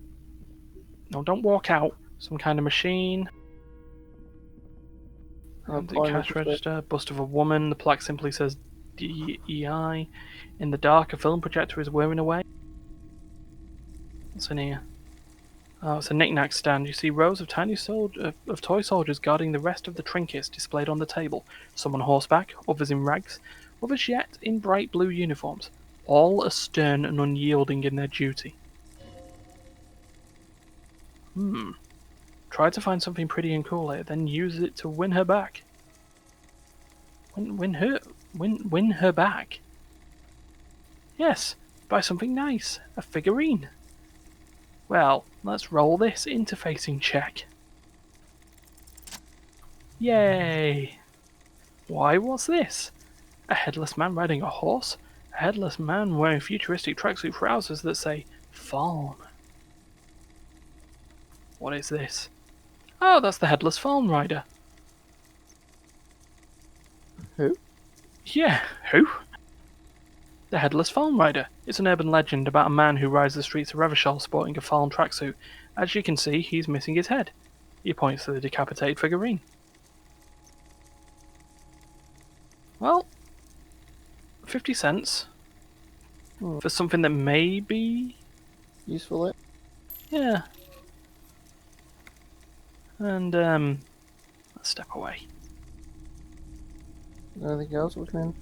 No, don't walk out. Some kind of machine. Empty cash register. Bust of a woman. The plaque simply says DEI. In the dark, a film projector is whirring away. What's in here? Oh, it's a knick-knack stand. You see rows of tiny of toy soldiers guarding the rest of the trinkets displayed on the table. Some on horseback, others in rags, others yet in bright blue uniforms. All are stern and unyielding in their duty. Try to find something pretty and cool here, then use it to win her back. Win her back? Yes, buy something nice. A figurine. Well, let's roll this interfacing check. Yay! Why, what's this? A headless man riding a horse? A headless man wearing futuristic tracksuit trousers that say Farm. What is this? Oh, that's the headless Farm rider. Who? Yeah, who? The Headless Farm Rider. It's an urban legend about a man who rides the streets of Revachol sporting a farm tracksuit. As you can see, he's missing his head. He points to the decapitated figurine. Well, 50 cents for something that may be Useful it? yeah. And let's step away. Anything else we can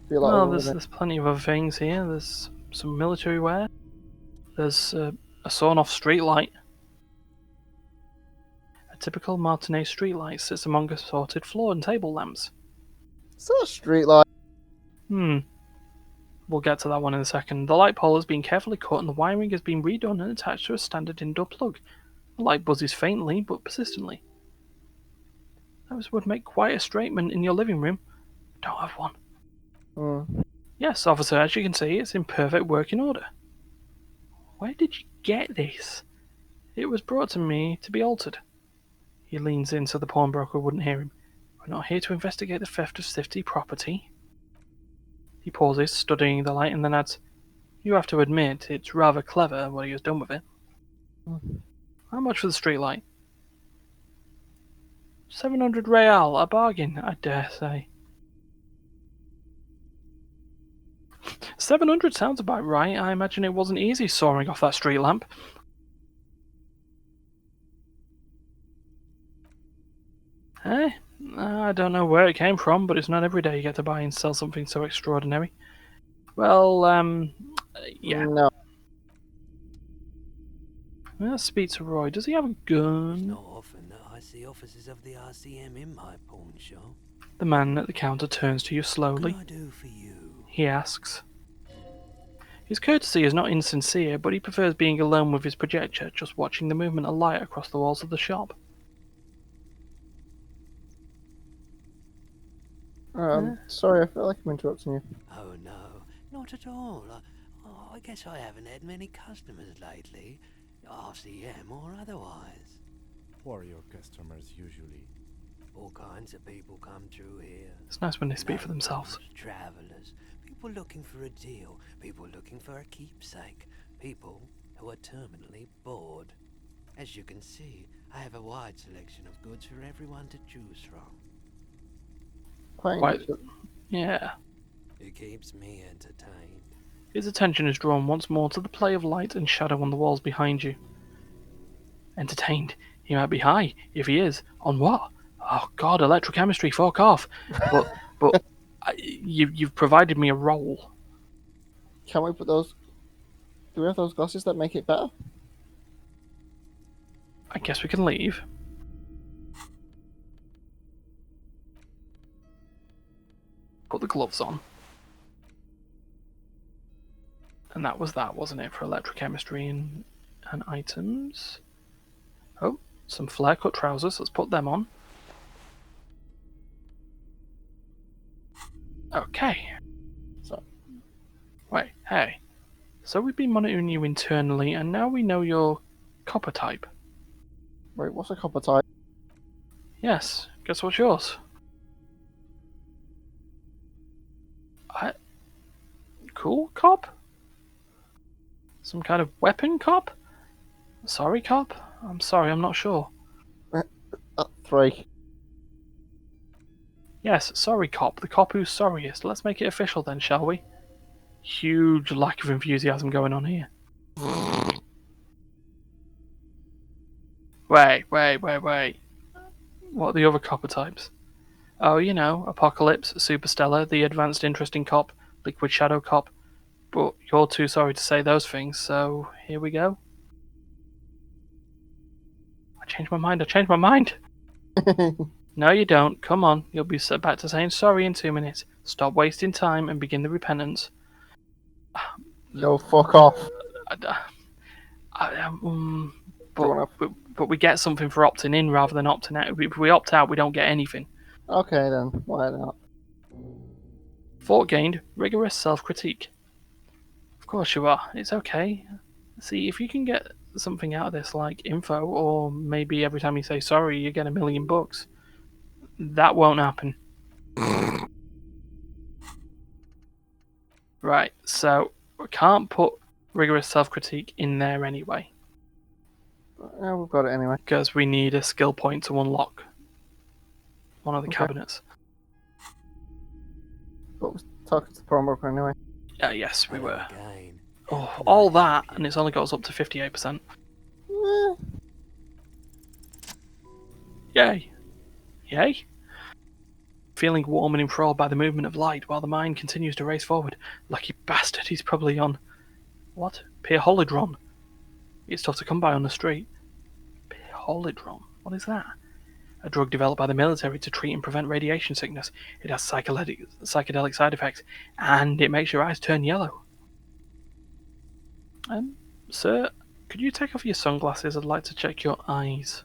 feel like Well, we're there's plenty of other things here. There's some military wear. There's a sawn-off streetlight. A typical Martinet streetlight sits among assorted floor and table lamps. Is that a street light? We'll get to that one in a second. The light pole has been carefully cut and the wiring has been redone and attached to a standard indoor plug. The light buzzes faintly but persistently. Those would make quite a statement in your living room. Don't have one. Yes, officer, as you can see, it's in perfect working order. Where did you get this? It was brought to me to be altered. He leans in so the pawnbroker wouldn't hear him. We're not here to investigate the theft of city property. He pauses, studying the light, and then adds, You have to admit, it's rather clever what he has done with it. How much for the streetlight? 700 real, a bargain, I dare say. 700 sounds about right. I imagine it wasn't easy soaring off that street lamp. I don't know where it came from, but it's not every day you get to buy and sell something so extraordinary. Well, yeah. No. Let's speak to Roy. Does he have a gun? It's not often that I see officers of the RCM in my pawn shop. The man at the counter turns to you slowly. What can I do for you? He asks. His courtesy is not insincere, but he prefers being alone with his projector, just watching the movement of light across the walls of the shop. Sorry, I feel like I'm interrupting you. Oh no, not at all. I guess I haven't had many customers lately, RCM or otherwise. Who are your customers usually? All kinds of people come through here. It's nice when they speak for themselves. Travelers, people looking for a deal, people looking for a keepsake, people who are terminally bored. As you can see, I have a wide selection of goods for everyone to choose from. Quite. Yeah. It keeps me entertained. His attention is drawn once more to the play of light and shadow on the walls behind you. Entertained. He might be high. If he is, on what? Oh God, electrochemistry, fuck off. But you've provided me a role. Can we put those... Do we have those glasses that make it better? I guess we can leave. Put the gloves on. And that was that, wasn't it, for electrochemistry and items? Oh, some flare-cut trousers. Let's put them on. Okay. So, Wait, hey. So we've been monitoring you internally, and now we know your copper type. wait, what's a copper type? Yes. Guess what's yours? Cool cop? Some kind of weapon cop? Sorry cop? I'm sorry, I'm not sure. 3. Yes, sorry cop, the cop who's sorriest. Let's make it official then, shall we? Huge lack of enthusiasm going on here. Wait. What are the other copper types? Oh, Apocalypse, Superstellar, the Advanced Interesting Cop, Liquid Shadow Cop. But you're too sorry to say those things, so here we go. I changed my mind! No, you don't. Come on, you'll be back to saying sorry in 2 minutes. Stop wasting time and begin the repentance. Yo, fuck off. But we get something for opting in rather than opting out. If we opt out, we don't get anything. Okay then, why not? Thought gained, rigorous self-critique. Of course you are. It's okay. See, if you can get something out of this, like info, or maybe every time you say sorry, you get $1 million. That won't happen. Right, so we can't put rigorous self-critique in there anyway. Yeah, we've got it anyway. Because we need a skill point to unlock one of the cabinets. But we're talking to the pawn broker anyway. Yes, we were. Again. Oh, all that, and it's only got us up to 58%. Yay. Yay. Feeling warm and enthralled by the movement of light while the mind continues to race forward. Lucky bastard, he's probably on... What? Pyrrholidron. It's tough to come by on the street. Pyrrholidron? What is that? A drug developed by the military to treat and prevent radiation sickness. It has psychedelic side effects, and it makes your eyes turn yellow. Sir, could you take off your sunglasses? I'd like to check your eyes.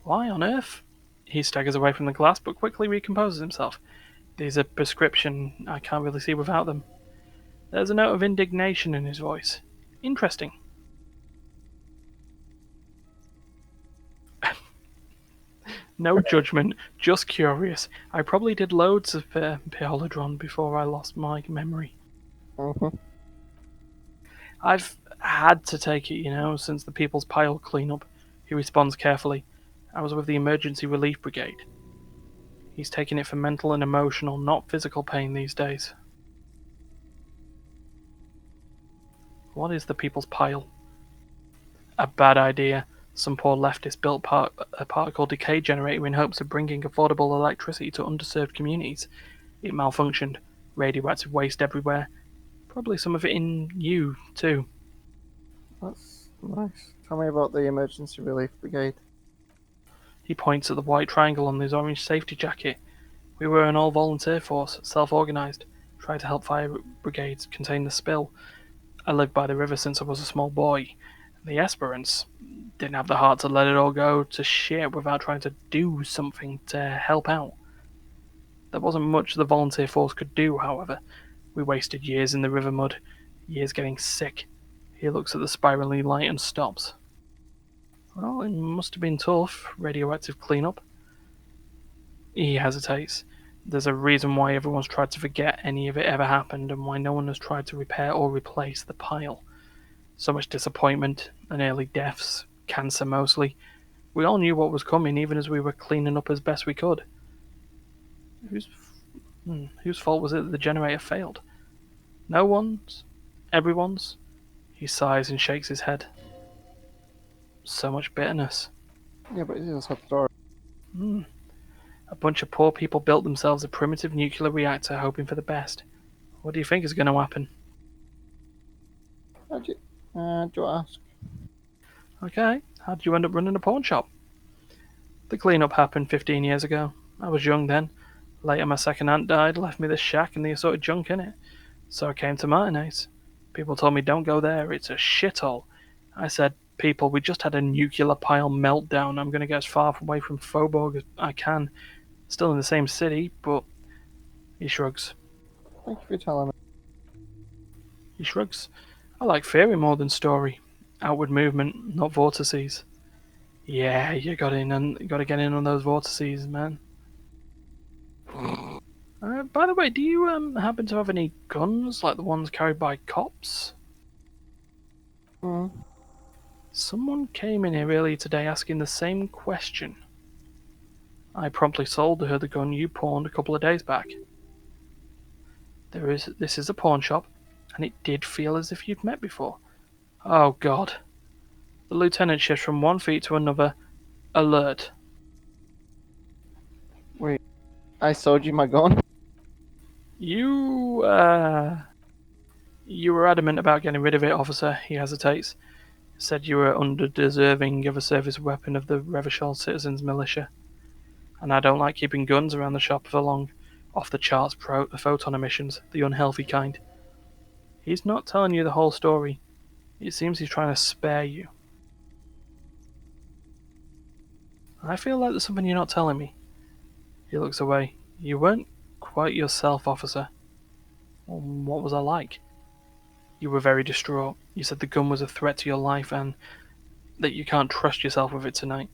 Why on earth? He staggers away from the glass, but quickly recomposes himself. These are prescription. I can't really see without them. There's a note of indignation in his voice. Interesting. No judgment, just curious. I probably did loads of Pyrrholidron before I lost my memory. I've had to take it, since the People's Pile cleanup. He responds carefully. I was with the Emergency Relief Brigade. He's taking it for mental and emotional, not physical pain these days. What is the People's Pile? A bad idea. Some poor leftist built a particle decay generator in hopes of bringing affordable electricity to underserved communities. It malfunctioned. Radioactive waste everywhere. Probably some of it in you, too. That's nice. Tell me about the Emergency Relief Brigade. He points at the white triangle on his orange safety jacket. We were an all-volunteer force, self-organised. Tried to help fire brigades contain the spill. I lived by the river since I was a small boy. The Esperance didn't have the heart to let it all go to shit without trying to do something to help out. There wasn't much the volunteer force could do, however. We wasted years in the river mud, years getting sick. He looks at the spirally light and stops. Well, it must have been tough, radioactive cleanup. He hesitates. There's a reason why everyone's tried to forget any of it ever happened and why no one has tried to repair or replace the pile. So much disappointment and early deaths, cancer mostly. We all knew what was coming even as we were cleaning up as best we could. Whose fault was it that the generator failed? No one's? Everyone's? He sighs and shakes his head. So much bitterness. Yeah, but it's just a story. A bunch of poor people built themselves a primitive nuclear reactor hoping for the best. What do you think is going to happen? Do you ask? Okay, how did you end up running a pawn shop? The cleanup happened 15 years ago. I was young then. Later my second aunt died, left me this shack and the assorted junk in it. So I came to Martinez. People told me don't go there, it's a shithole. I said, people, we just had a nuclear pile meltdown. I'm going to get as far away from Faubourg as I can. Still in the same city, but... He shrugs. Thank you for telling me. He shrugs. I like theory more than story. Outward movement, not vortices. Yeah, you got to get in on those vortices, man. By the way, do you happen to have any guns like the ones carried by cops? Someone came in here earlier today asking the same question. I promptly sold her the gun you pawned a couple of days back. This is a pawn shop, and it did feel as if you'd met before. Oh god. The lieutenant shifts from one feat to another. Alert. Wait, I sold you my gun? You, You were adamant about getting rid of it, officer. He hesitates. Said you were undeserving of a service weapon of the Revachol Citizens Militia. And I don't like keeping guns around the shop for long. Off the charts photon emissions, the unhealthy kind. He's not telling you the whole story. It seems he's trying to spare you. I feel like there's something you're not telling me. He looks away. You weren't quite yourself, officer. Well, what was I like? You were very distraught. You said the gun was a threat to your life and that you can't trust yourself with it tonight.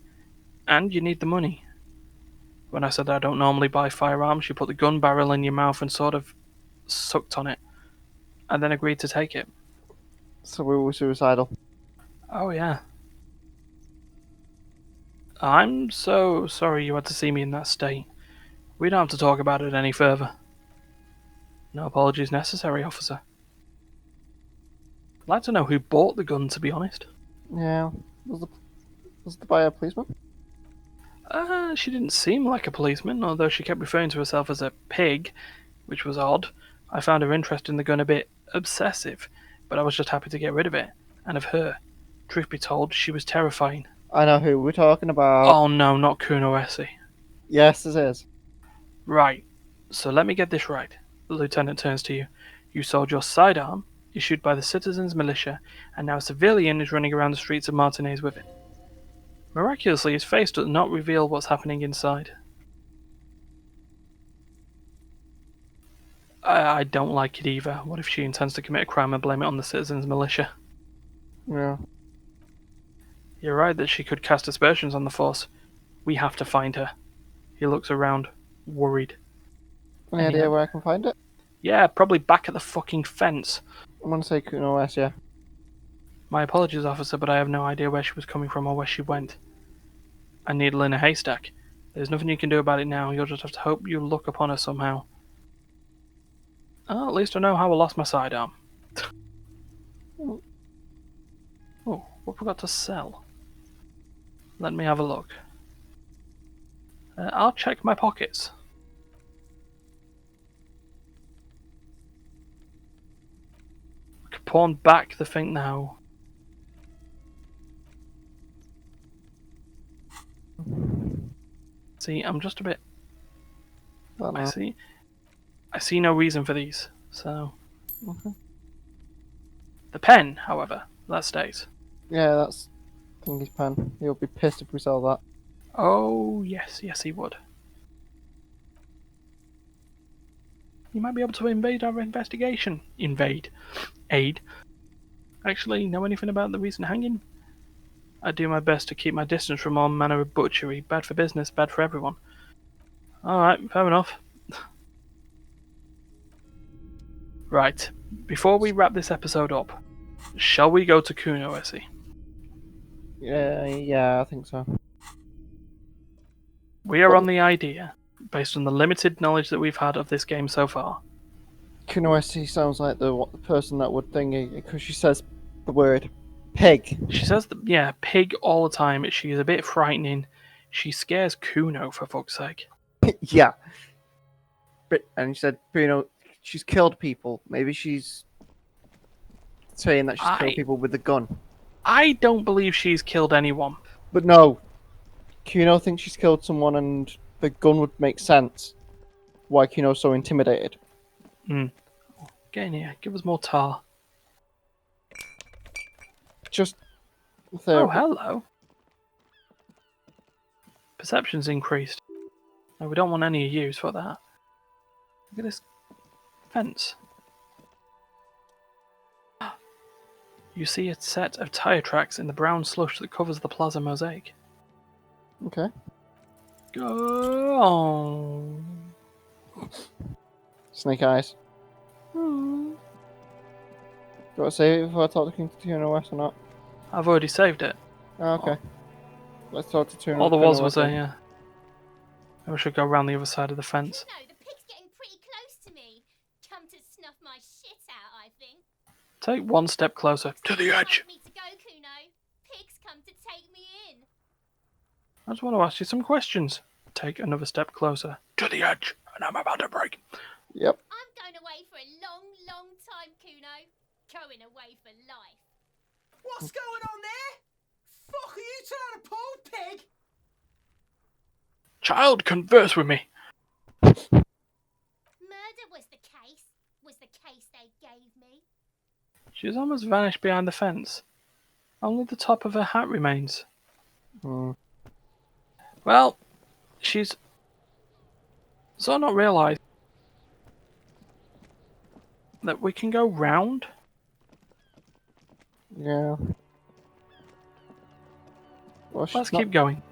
And you need the money. When I said I don't normally buy firearms, you put the gun barrel in your mouth and sort of sucked on it, and then agreed to take it. So we were suicidal. Oh yeah. I'm so sorry you had to see me in that state. We don't have to talk about it any further. No apologies necessary, officer. I'd like to know who bought the gun, to be honest. Yeah. Was the buyer a policeman? She didn't seem like a policeman, although she kept referring to herself as a pig, which was odd. I found her interest in the gun a bit obsessive, but I was just happy to get rid of it, and of her. Truth be told, she was terrifying. I know who we're talking about. Oh no, not Kuno Essie. Yes, it is. Right, so let me get this right. The lieutenant turns to you. You sold your sidearm, issued by the Citizens Militia, and now a civilian is running around the streets of Martinez with it. Miraculously, his face does not reveal what's happening inside. I don't like it either. What if she intends to commit a crime and blame it on the Citizens Militia? Yeah. You're right that she could cast aspersions on the force. We have to find her. He looks around, worried. Any idea where I can find it? Yeah, probably back at the fucking fence. I'm gonna say Kuno S, yeah. My apologies, officer, but I have no idea where she was coming from or where she went. A needle in a haystack. There's nothing you can do about it now. You'll just have to hope you look upon her somehow. Oh, at least I know how I lost my sidearm. Oh, what forgot to sell? Let me have a look. I'll check my pockets. I could pawn back the thing now. See, I'm just a bit... I see no reason for these, so... Okay. The pen, however, that stays. Yeah, that's Thingy's pen. He'll be pissed if we sell that. Oh, yes, he would. You might be able to invade our investigation. Aid. Actually, know anything about the recent hanging? I do my best to keep my distance from all manner of butchery. Bad for business, bad for everyone. Alright, fair enough. Right, before we wrap this episode up, shall we go to Kuno, Essie? Yeah, I think so. We are on the idea, based on the limited knowledge that we've had of this game so far. Kuno S sounds like the person that would thingy, because she says the word pig. She says, pig all the time. She is a bit frightening. She scares Kuno, for fuck's sake. Yeah. And she said, Kuno, she's killed people. Maybe she's saying that she's killed people with a gun. I don't believe she's killed anyone. But no. Kuno thinks she's killed someone and the gun would make sense. Why Kuno's so intimidated. Get in here. Give us more tar. Just... Oh, hello. Perception's increased. No, we don't want any of you, for that. Look at this fence. You see a set of tire tracks in the brown slush that covers the plaza mosaic. Okay. Go on. Snake eyes. Do I save it before I talk to Kuno West or not? I've already saved it. Oh, okay. Let's talk to Kuno. All there was there, yeah. Maybe we should go around the other side of the fence. No, the pig's getting pretty close to me. Come to snuff my shit out, I think. Take one step closer to the edge. Want me I just want to ask you some questions. Take another step closer to the edge, and I'm about to break. Yep. I'm going away for a long, long time, Kuno. Going away for life. What's going on there? Fuck are you trying to pull, pig? Child, converse with me. Murder was the case they gave me. She's almost vanished behind the fence. Only the top of her hat remains. Well, she's so not realised that we can go round. Yeah. Well, Let's keep going.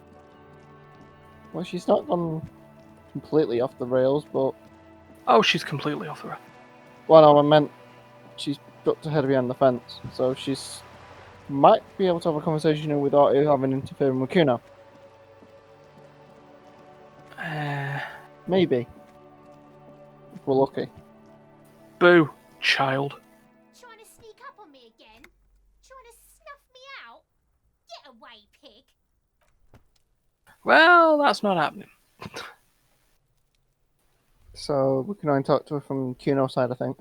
Well, she's not gone completely off the rails, but... Oh, she's completely off the rail. Well, no, I meant she's ducked her head behind the fence, so she's might be able to have a conversation without it having interfering with Kuno. Maybe. If we're lucky. Boo, child. Trying to sneak up on me again? Trying to snuff me out? Get away, pig. Well, that's not happening. So we can only talk to her from Kuno's side, I think.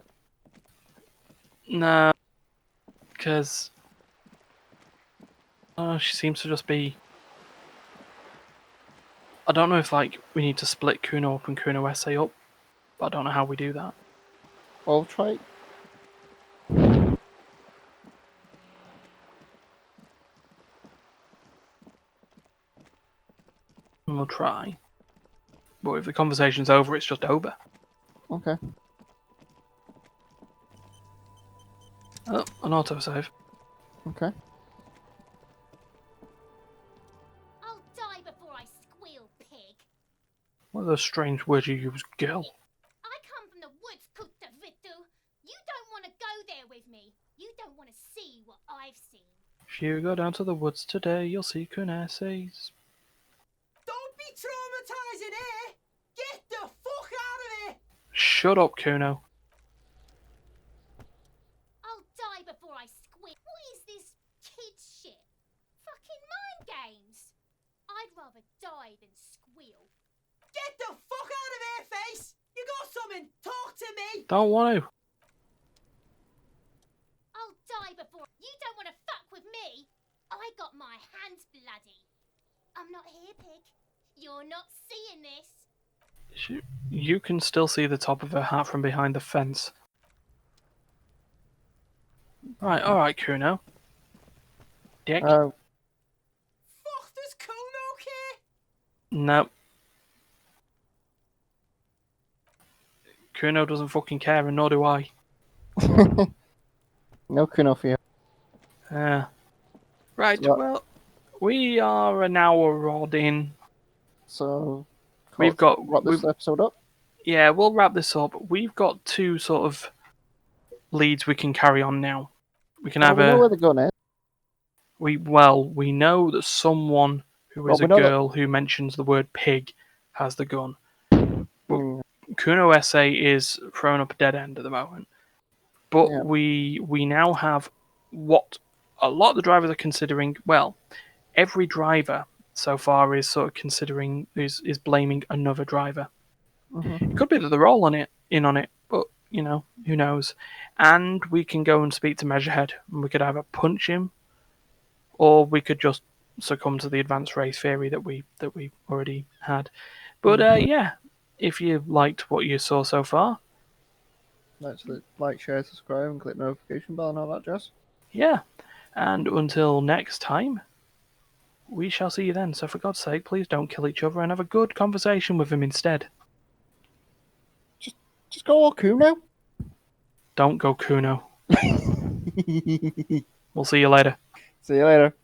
No, because she seems to just be. I don't know if we need to split Kuno up and Kuno SA up, but I don't know how we do that. I'll try. We'll try. But if the conversation's over, it's just over. Okay. Oh, an autosave. Okay. I'll die before I squeal, pig. What are those strange words you use, girl? I come from the woods, Kutta Vittu. You don't want to go there with me. You don't want to see what I've seen. If you go down to the woods today, you'll see Kuneses. Don't be traumatizing here! Get the fuck out of here! Shut up, Kuno. I'll die before I squeal. What is this kid shit? Fucking mind games. I'd rather die than squeal. Get the fuck out of here, face! You got something? Talk to me! Don't want to. I'll die before. You don't want to fuck with me. I got my hands bloody. I'm not here, pig. You're not seeing this. You can still see the top of her hat from behind the fence. Right, alright, Kuno. Dick? Fuck, does Kuno care? No. Kuno doesn't fucking care, and nor do I. No Kuno for you. Right, So well, we are an hour odd in. So We've got wrap this episode up. Yeah, we'll wrap this up. We've got two sort of leads we can carry on now. We can have we know where the gun is. we know that someone who is a girl who mentions the word pig has the gun. But Kuno SA is throwing up a dead end at the moment. But we now have what a lot of the drivers are considering. Well, every driver so far is sort of considering is blaming another driver. It could be that they're all in on it, but who knows? And we can go and speak to Measurehead, and we could either punch him, or we could just succumb to the advanced race theory that we already had. But yeah, if you liked what you saw so far, like, share, subscribe, and click the notification bell and all that jazz. Yeah, and until next time, we shall see you then. So for God's sake, please don't kill each other and have a good conversation with him instead. Just go all Kuno. Don't go Kuno. We'll see you later. See you later.